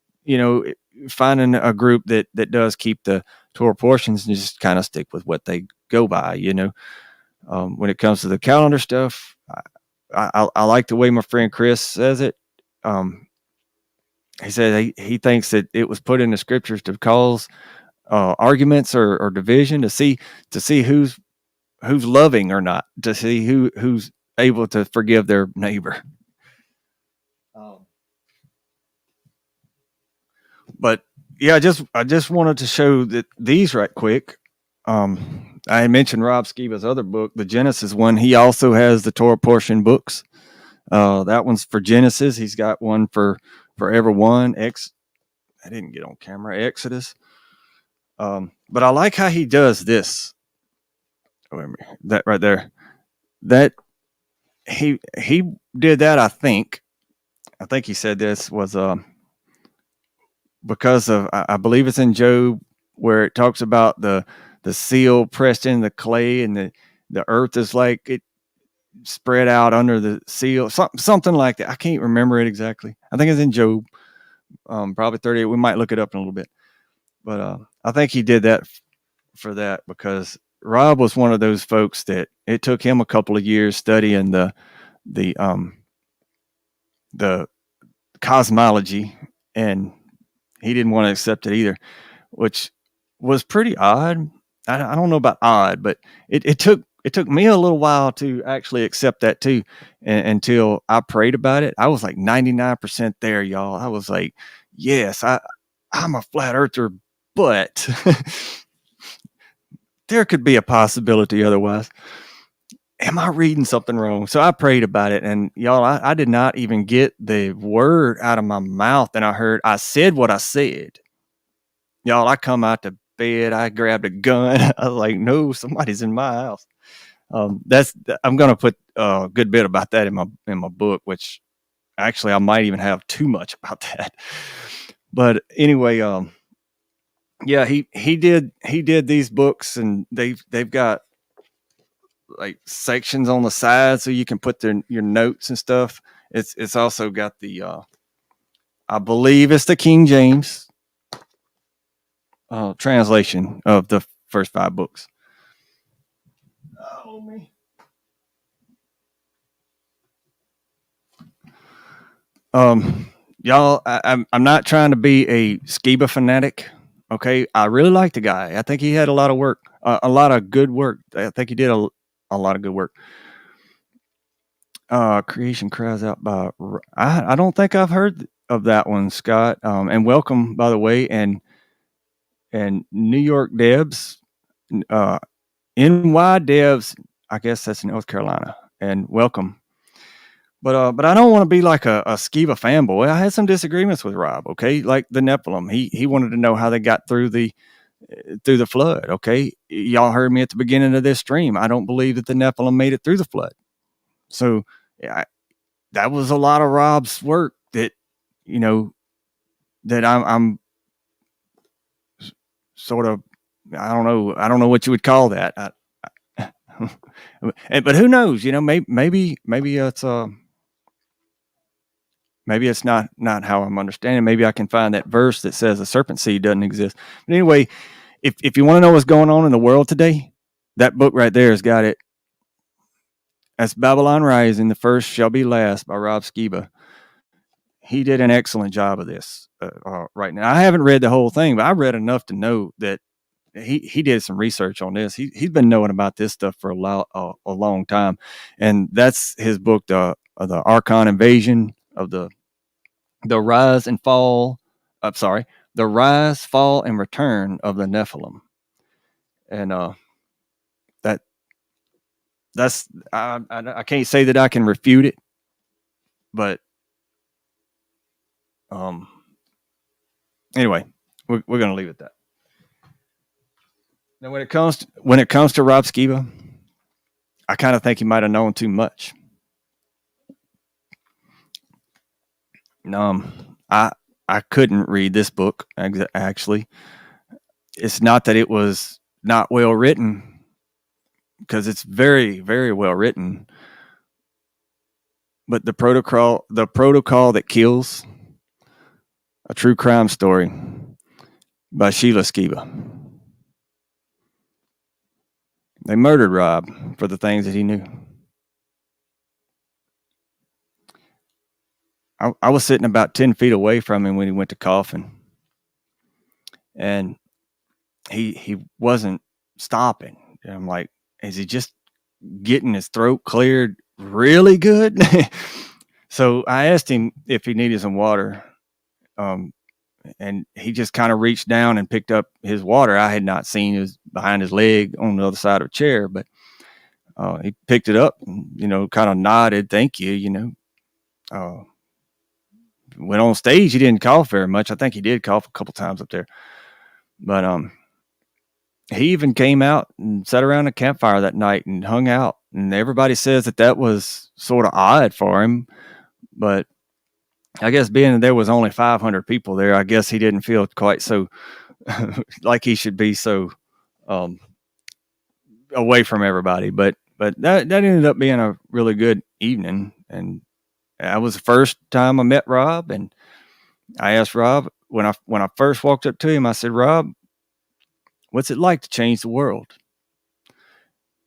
S1: finding a group that does keep the Torah portions and just kind of stick with what they go by. When it comes to the calendar stuff, I like the way my friend Chris says it. He said he thinks that it was put in the scriptures to cause arguments or division, to see who's loving or not, to see who's able to forgive their neighbor. But yeah, I just wanted to show that these right quick. I mentioned Rob Skiba's other book, the Genesis one. He also has the Torah portion books. That one's for Genesis. He's got one for every one. I didn't get on camera. Exodus. But I like how he does this. That right there. That he did that. I think he said this was because of, I believe it's in Job, where it talks about the seal pressed in the clay, and the earth is like it spread out under the seal, something like that. I can't remember it exactly. I think it's in Job, probably 38. We might look it up in a little bit, but I think he did that for that, because Rob was one of those folks that it took him a couple of years studying the cosmology, and he didn't want to accept it either, which was pretty odd. I don't know about odd, but it took me a little while to actually accept that too, until I prayed about it. I was like 99% there, y'all. I was like, yes, I'm a flat earther, but there could be a possibility otherwise. Am I reading something wrong? So I prayed about it, and y'all, I did not even get the word out of my mouth, and I said what I said. Y'all, I come out the bed. I grabbed a gun. I was like, no, somebody's in my house. That's I'm gonna put a good bit about that in my book, which actually I might even have too much about that. But anyway, yeah, he did these books, and they've got like sections on the side so you can put your notes and stuff. It's also got the I believe it's the King James translation of the first 5 books. Oh me. Y'all, I'm not trying to be a Skiba fanatic. Okay, I really like the guy. I think he had a lot of work, a lot of good work. I think he did a lot of good work. Creation cries out by. I don't think I've heard of that one, Scott. And welcome, by the way, and New York Debs, uh, NY Devs. I guess that's in North Carolina. And welcome. But I don't want to be like a Skiba fanboy. I had some disagreements with Rob. Okay, like the Nephilim. He wanted to know how they got through the flood. Okay, y'all heard me at the beginning of this stream. I don't believe that the Nephilim made it through the flood. So yeah, that was a lot of Rob's work that you know that I'm sort of I don't know what you would call that. But who knows? Maybe it's not how I'm understanding. Maybe I can find that verse that says the serpent seed doesn't exist. But anyway, if you want to know what's going on in the world today, that book right there has got it. That's Babylon Rising, The First Shall Be Last by Rob Skiba. He did an excellent job of this right now. I haven't read the whole thing, but I read enough to know that he did some research on this. He's been knowing about this stuff for a long time, and that's his book, the Archon Invasion of the rise and fall. I'm sorry, the rise, fall, and return of the Nephilim, and that that's I can't say that I can refute it, but um, anyway, we're gonna leave it at that. Now, when it comes to Rob Skiba, I kind of think he might have known too much. I I couldn't read this book actually. It's not that it was not well written, because it's very very well written, but the protocol that kills, a true crime story by Sheila Skiba. They murdered Rob for the things that he knew. I was sitting about 10 feet away from him when he went to coffin, and he wasn't stopping. And I'm like, is he just getting his throat cleared really good? So I asked him if he needed some water, and he just kind of reached down and picked up his water. I had not seen his behind his leg on the other side of a chair, but he picked it up and, kind of nodded, thank you. Went on stage. He didn't cough very much. I think he did cough a couple times up there, but he even came out and sat around a campfire that night and hung out. And everybody says that was sort of odd for him, but I guess being that there was only 500 people there, I guess he didn't feel quite so like he should be so away from everybody. But that ended up being a really good evening, and that was the first time I met Rob. And I asked Rob when I first walked up to him, I said, Rob, what's it like to change the world?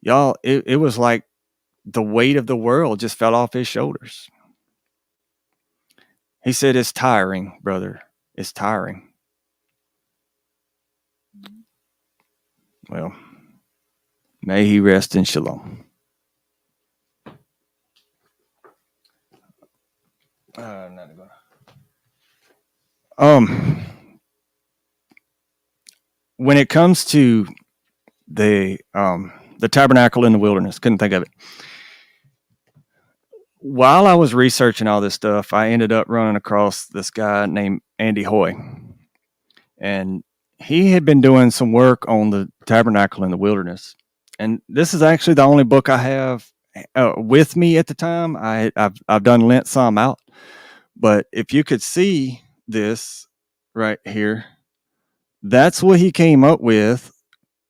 S1: Y'all, it was like the weight of the world just fell off his shoulders. He said, it's tiring, brother. It's tiring. Well, may he rest in shalom. When it comes to the tabernacle in the wilderness, couldn't think of it. While I was researching all this stuff, I ended up running across this guy named Andy Hoy, and he had been doing some work on the tabernacle in the wilderness, and this is actually the only book I have with me at the time. I've done lent some out, but if you could see this right here, that's what he came up with.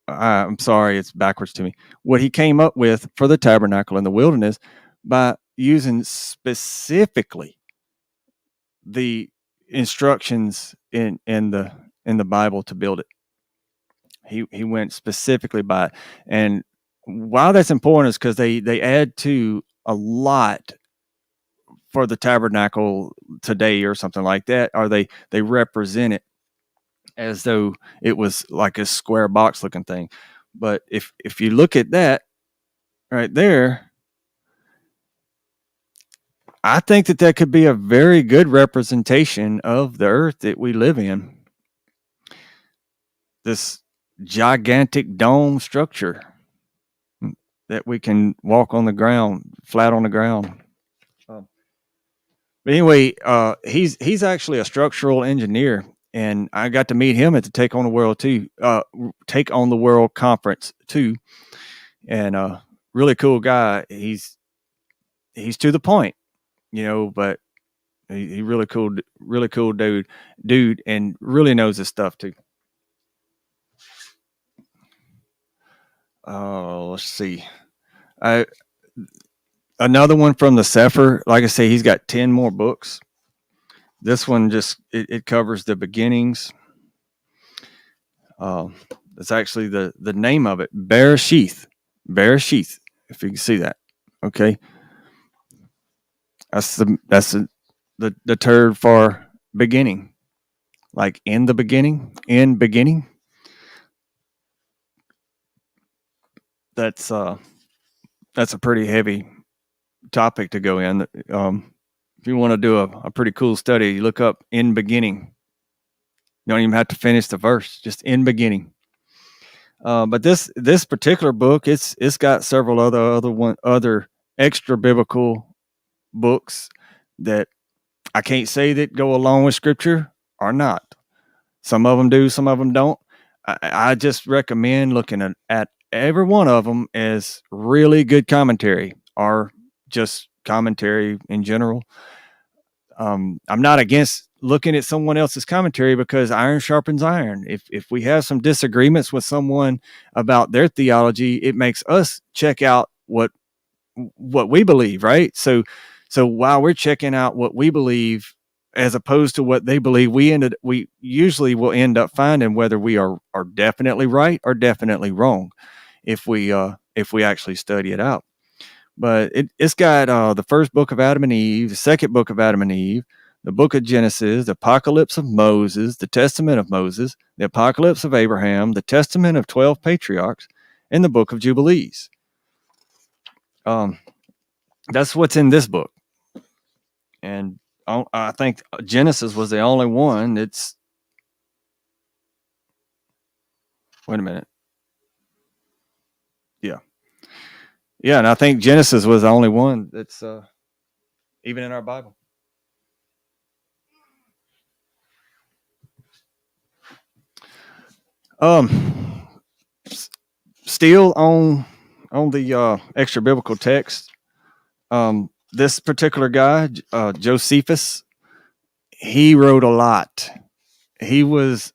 S1: I'm sorry, it's backwards to me. What he came up with for the tabernacle in the wilderness by using specifically the instructions in the Bible to build it. He went specifically by it, and why that's important is because they add to a lot for the tabernacle today or something like that, or they represent it as though it was like a square box looking thing. But if you look at that right there, I think that that could be a very good representation of the earth that we live in. This gigantic dome structure that we can walk on the ground, flat on the ground. But anyway, he's actually a structural engineer, and I got to meet him at the Take on the World conference too, and really cool guy. He's to the point, but he really cool dude, and really knows his stuff too. Let's see. I Another one from the Sefer. Like I say, he's got 10 more books. This one it covers the beginnings. It's actually the name of it, Bereshith. Bereshith, if you can see that. Okay. That's the term for beginning. Like in the beginning, in beginning. That's a pretty heavy topic to go in. If you want to do a pretty cool study, you look up in beginning. You don't even have to finish the verse, just in beginning. But this particular book, it's got several other extra biblical books that I can't say that go along with scripture or not. Some of them do, some of them don't. I just recommend looking at every one of them as really good commentary or just commentary in general. I'm not against looking at someone else's commentary because iron sharpens iron. If we have some disagreements with someone about their theology, it makes us check out what we believe, right? So while we're checking out what we believe as opposed to what they believe, we usually will end up finding whether we are definitely right or definitely wrong if we actually study it out. But it's got the first book of Adam and Eve, the second book of Adam and Eve, the book of Genesis, the apocalypse of Moses, the testament of Moses, the apocalypse of Abraham, the testament of 12 patriarchs, and the book of Jubilees. That's what's in this book. And I think Genesis was the only one that's. Wait a minute. Yeah, and I think Genesis was the only one that's even in our Bible. Still on the extra biblical text. This particular guy, Josephus, he wrote a lot. He was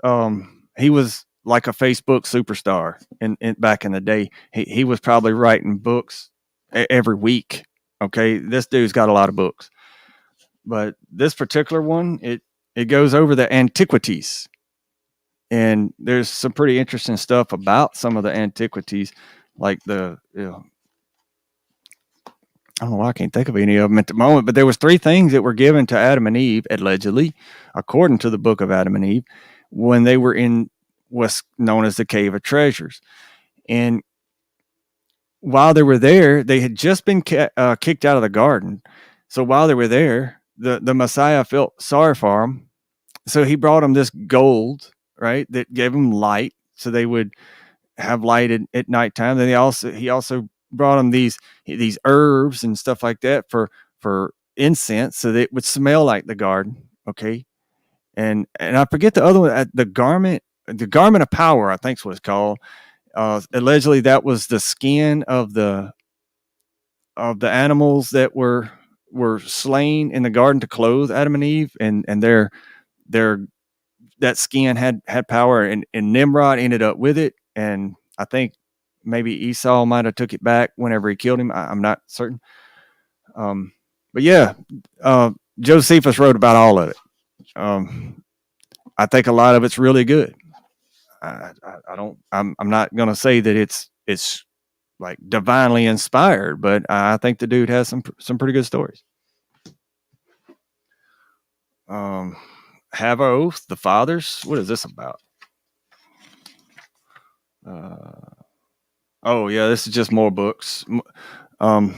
S1: like a Facebook superstar in back in the day. He was probably writing books every week. Okay, this dude's got a lot of books, but this particular one, it goes over the antiquities, and there's some pretty interesting stuff about some of the antiquities, like I don't know why I can't think of any of them at the moment, but there was 3 things that were given to Adam and Eve, allegedly, according to the book of Adam and Eve, when they were in what's known as the Cave of Treasures. And while they were there, they had just been kicked out of the garden. So while they were there, the Messiah felt sorry for them. So he brought them this gold, right, that gave them light, so they would have light at nighttime. Then he also brought them these herbs and stuff like that for incense, so that it would smell like the garden. Okay, and I forget the other one, the garment. the garment of power, I think is what it's called. Allegedly, that was the skin of the animals that were slain in the garden to clothe Adam and Eve, and their that skin had power, and Nimrod ended up with it, and I think maybe Esau might have took it back whenever he killed him. I'm not certain. But yeah, Josephus wrote about all of it. I think a lot of it's really good. I don't. I'm not going to say that it's like divinely inspired, but I think the dude has some pretty good stories. Have our oath, the fathers. What is this about? Oh yeah, this is just more books. The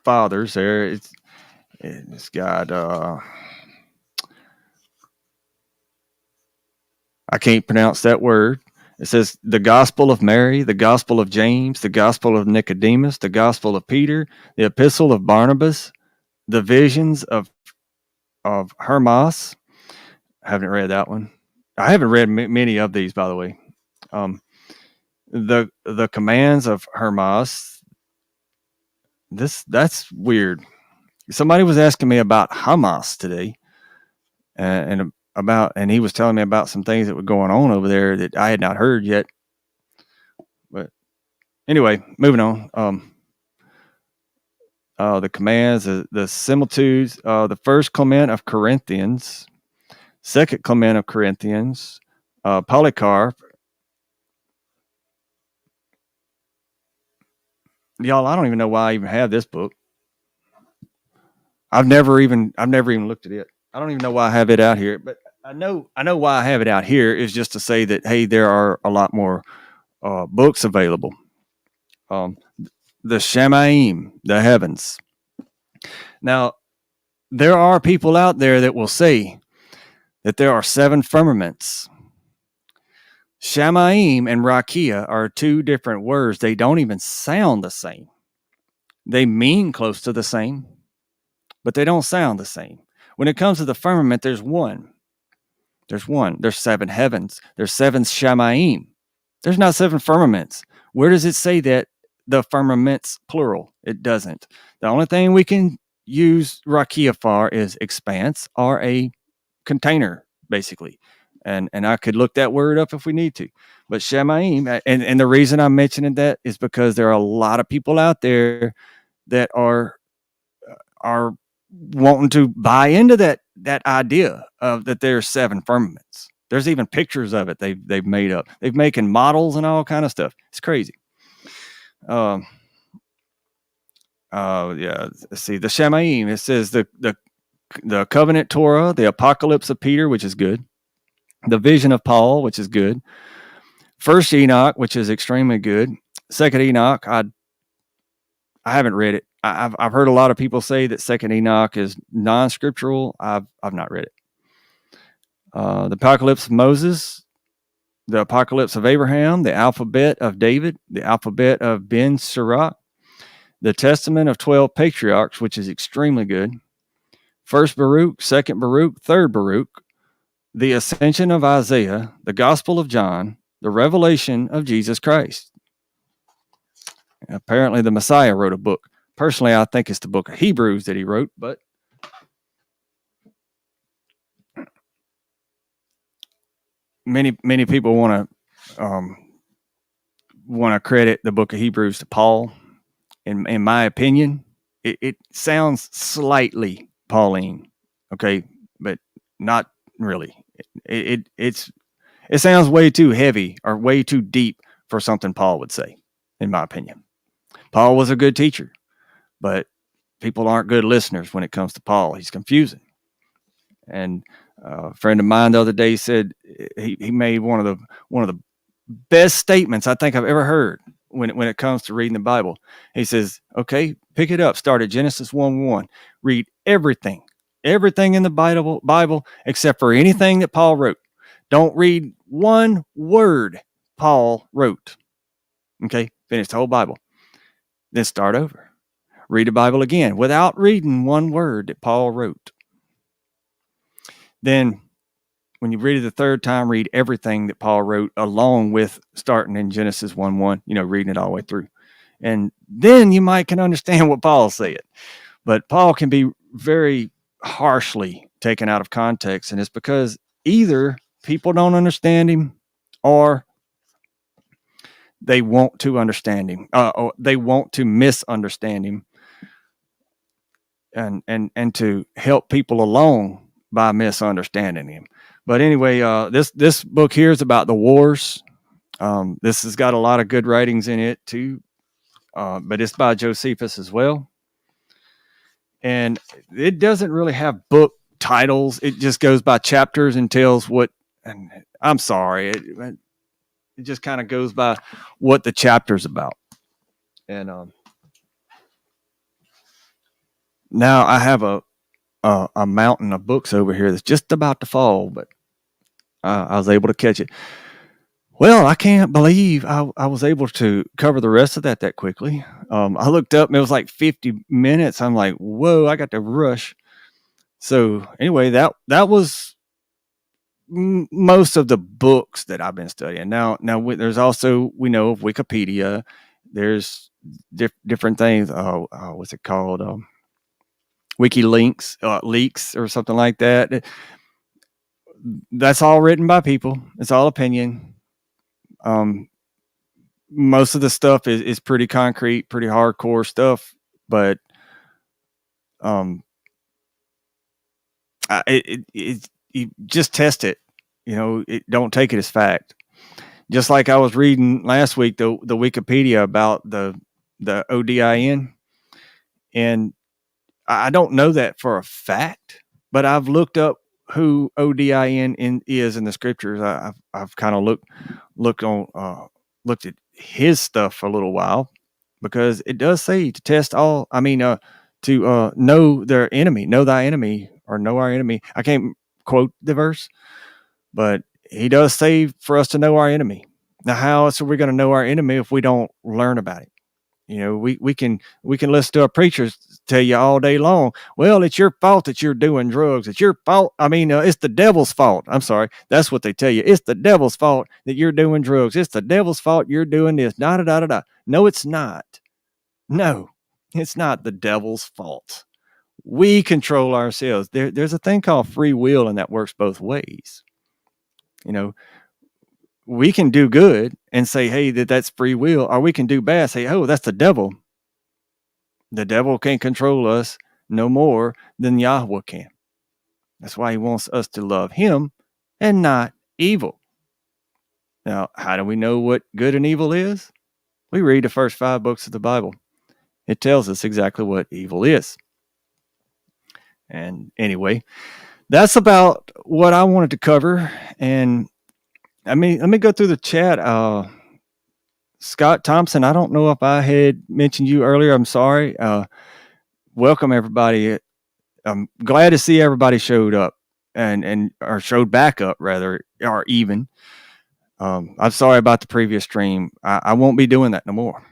S1: fathers there. It's got. I can't pronounce that word. It says the Gospel of Mary, the Gospel of James, the Gospel of Nicodemus, the Gospel of Peter, the Epistle of Barnabas, the Visions of Hermas. I haven't read that one. I haven't read many of these, by the way. The Commands of Hermas. That's weird. Somebody was asking me about Hamas today, and he was telling me about some things that were going on over there that I had not heard yet. But anyway, moving on. The commands, the similitudes, the first Clement of Corinthians, second Clement of Corinthians, Polycarp. Y'all, I don't even know why I even have this book. I've never even looked at it. I don't even know why I have it out here, but I know why I have it out here is just to say that, hey, there are a lot more books available. The Shamaim, the heavens. Now, there are people out there that will say that there are 7 firmaments. Shamaim and Rakia are 2 different words. They don't even sound the same. They mean close to the same, but they don't sound the same. When it comes to the firmament, there's one. There's 7 heavens. There's 7 Shamaim. There's not 7 firmaments. Where does it say that the firmaments plural? It doesn't. The only thing we can use Rakia for is expanse or a container, basically. And I could look that word up if we need to. But Shemaim, and the reason I'm mentioning that is because there are a lot of people out there that are wanting to buy into that idea of that there's 7 firmaments. There's even pictures of it they've made up. They're making models and all kind of stuff. It's crazy. Yeah. See, the Shemaim, it says the covenant Torah, the apocalypse of Peter, which is good. The vision of Paul, which is good. First Enoch, which is extremely good. Second Enoch, I haven't read it. I've heard a lot of people say that Second Enoch is non-scriptural. I've not read it. The apocalypse of Moses, the apocalypse of Abraham, the alphabet of David, the alphabet of Ben Sirach, the testament of 12 patriarchs, which is extremely good. First Baruch, second Baruch, third Baruch, the ascension of Isaiah, the gospel of John, the revelation of Jesus Christ. Apparently the Messiah wrote a book. Personally, I think it's the book of Hebrews that he wrote, but many people want to credit the book of Hebrews to Paul. In my opinion, it sounds slightly Pauline, okay, but not really. It sounds way too heavy or way too deep for something Paul would say, in my opinion. Paul was a good teacher, but people aren't good listeners when it comes to Paul. He's confusing. And a friend of mine the other day said he made one of the best statements I think I've ever heard when it comes to reading the Bible. He says, okay, pick it up. Start at Genesis 1:1. Read everything in the Bible except for anything that Paul wrote. Don't read one word Paul wrote. Okay, finish the whole Bible. Then start over. Read the Bible again without reading one word that Paul wrote. Then when you read it the third time, read everything that Paul wrote along with starting in Genesis 1:1, reading it all the way through. And then you might can understand what Paul said. But Paul can be very harshly taken out of context. And it's because either people don't understand him or they want to understand him, or they want to misunderstand him and to help people along by misunderstanding him. But anyway, this book here is about the wars. This has got a lot of good writings in it too, but it's by Josephus as well. And it doesn't really have book titles. It just goes by chapters and tells what. And I'm sorry, it just kind of goes by what the chapter's about. And now I have a mountain of books over here that's just about to fall, but I was able to catch it. Well, I can't believe I was able to cover the rest of that quickly. I looked up and it was like 50 minutes. I'm like, whoa, I got to rush. So anyway, that was most of the books that I've been studying. Now there's also, we know of Wikipedia. There's different things. What's it called? WikiLinks, leaks or something like that. That's all written by people. It's all opinion. Most of the stuff is pretty concrete, pretty hardcore stuff, but you just test it. Don't take it as fact. Just like I was reading last week, the Wikipedia about the ODIN, and I don't know that for a fact, but I've looked up who ODIN is in the scriptures. I've kind of looked at his stuff for a little while, because it does say to test all. I mean, to know their enemy, know thy enemy, or know our enemy. I can't quote the verse, but he does say for us to know our enemy. Now, how else are we going to know our enemy if we don't learn about it? We can listen to our preachers tell you all day long, well, it's your fault that you're doing drugs. It's your fault. I mean, it's the devil's fault. I'm sorry. That's what they tell you. It's the devil's fault that you're doing drugs. It's the devil's fault you're doing this. Da, da, da, da, da. No, it's not. No, it's not the devil's fault. We control ourselves. There's a thing called free will, and that works both ways. We can do good and say, hey, that's free will, or we can do bad, say, oh, that's the devil. The devil can't control us no more than Yahweh can. That's why he wants us to love him and not evil. Now, how do we know what good and evil is? We read the first 5 books of the Bible. It tells us exactly what evil is. And anyway, that's about what I wanted to cover. And let me go through the chat. Scott Thompson, I don't know if I had mentioned you earlier. I'm sorry. Welcome, everybody. I'm glad to see everybody showed up or showed back up, rather, or even. I'm sorry about the previous stream. I won't be doing that no more.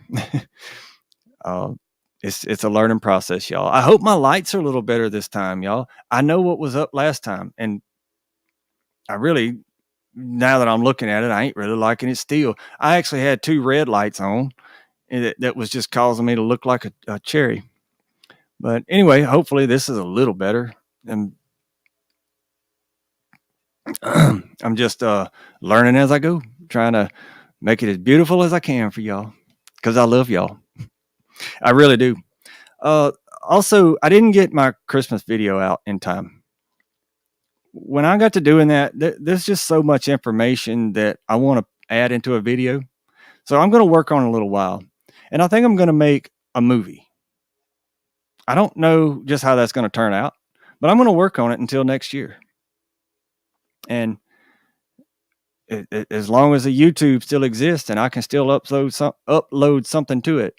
S1: It's a learning process, y'all. I hope my lights are a little better this time, y'all. I know what was up last time, and I really, now that I'm looking at it, I ain't really liking it still. I actually had 2 red lights on, and that was just causing me to look like a cherry. But anyway, hopefully this is a little better. And I'm just learning as I go, trying to make it as beautiful as I can for y'all, because I love y'all. I really do. Also, I didn't get my Christmas video out in time. When I got to doing that, there's just so much information that I want to add into a video. So I'm going to work on it a little while. And I think I'm going to make a movie. I don't know just how that's going to turn out, but I'm going to work on it until next year. And as long as the YouTube still exists and I can still upload something to it,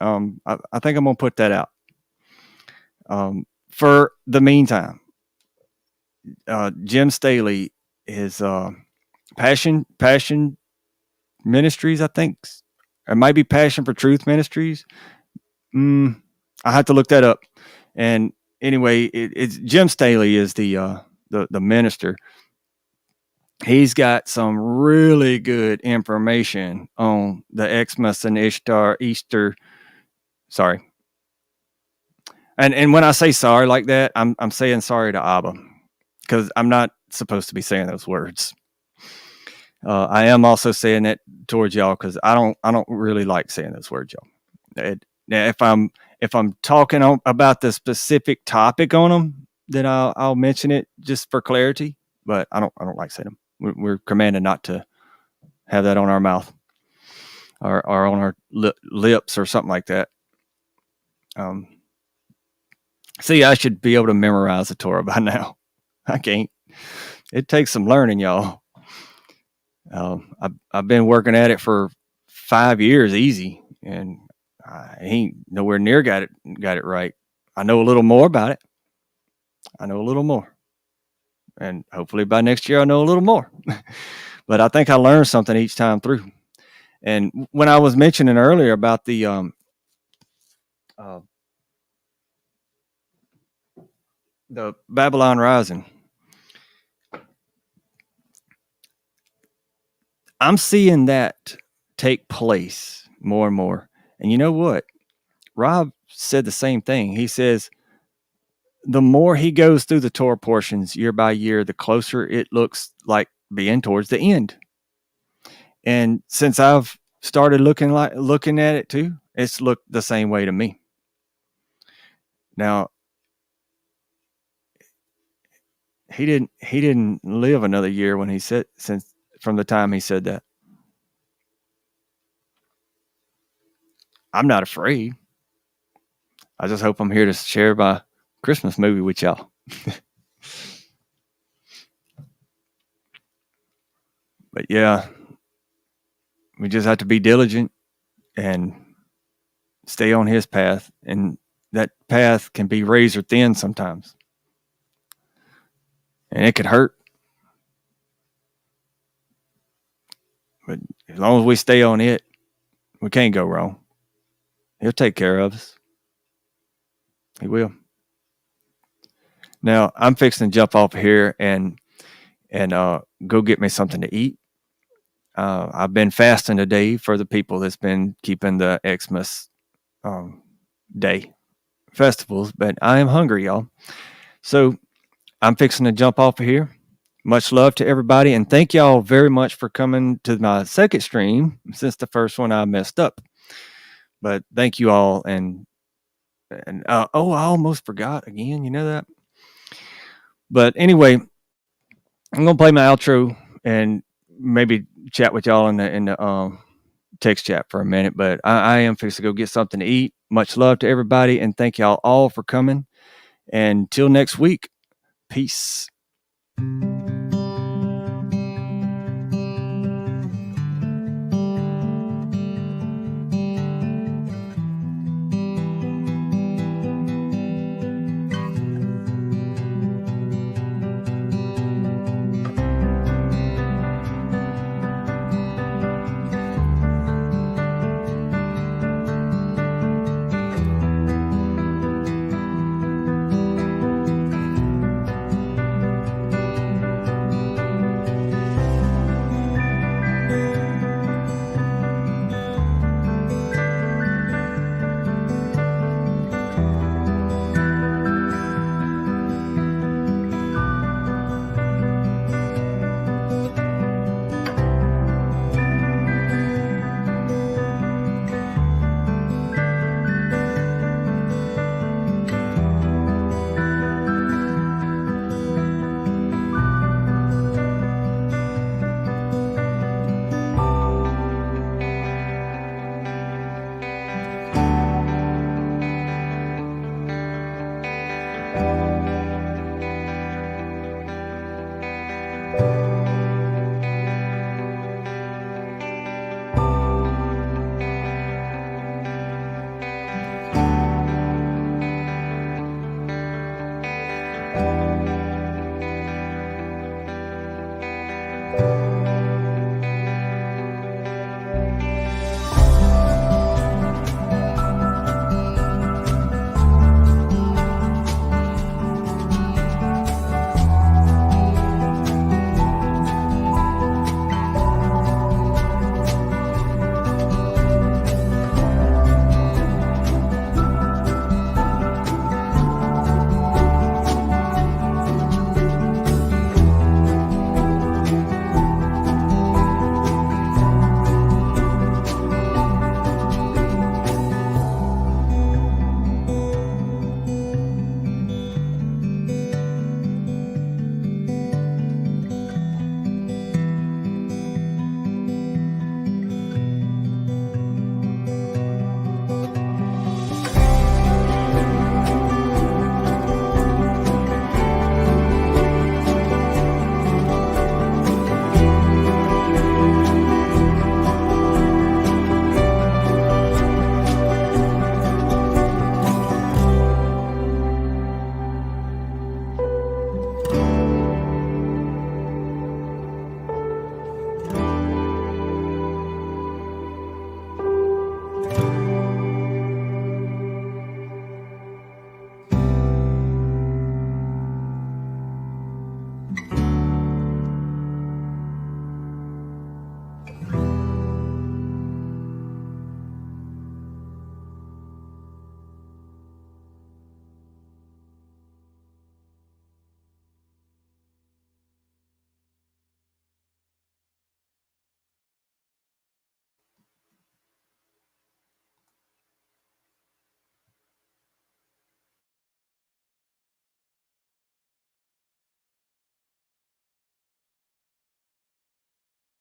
S1: I think I'm going to put that out. For the meantime, Jim Staley is Passion Ministries, I think. It might be Passion for Truth Ministries. I have to look that up. And anyway, it's Jim Staley is the minister. He's got some really good information on the Xmas and Ishtar Easter. Sorry. And when I say sorry like that, I'm saying sorry to Abba because I'm not supposed to be saying those words. I am also saying that towards y'all because I don't really like saying those words, y'all. Now, if I'm talking about the specific topic on them, then I'll mention it just for clarity. But I don't like saying them. We're commanded not to have that on our mouth or on our lips or something like that. See, I should be able to memorize the Torah by now. I can't. It takes some learning, y'all. I've been working at it for 5 years, easy, and I ain't nowhere near got it right. I know a little more about it. I know a little more, and hopefully by next year I know a little more. But I think I learned something each time through. And when I was mentioning earlier about the Babylon Rising, I'm seeing that take place more and more. And you know what? Rob said the same thing. He says the more he goes through the Torah portions year by year, the closer it looks like being towards the end. And since I've started looking at it too, it's looked the same way to me. Now, he didn't live another year when he said since from the time he said that. I'm not afraid. I just hope I'm here to share my Christmas movie with y'all. But yeah, we just have to be diligent and stay on his path. And that path can be razor thin sometimes. And it could hurt. But as long as we stay on it, we can't go wrong. He'll take care of us. He will. Now I'm fixing to jump off here and go get me something to eat. I've been fasting today for the people that's been keeping the Xmas day festivals, but I am hungry, y'all. So I'm fixing to jump off of here. Much love to everybody, and thank y'all very much for coming to my second stream since the first one I messed up. But thank you all, and I almost forgot again. You know that. But anyway, I'm gonna play my outro and maybe chat with y'all in the text chat for a minute. But I am fixing to go get something to eat. Much love to everybody, and thank y'all all for coming. And till next week, peace.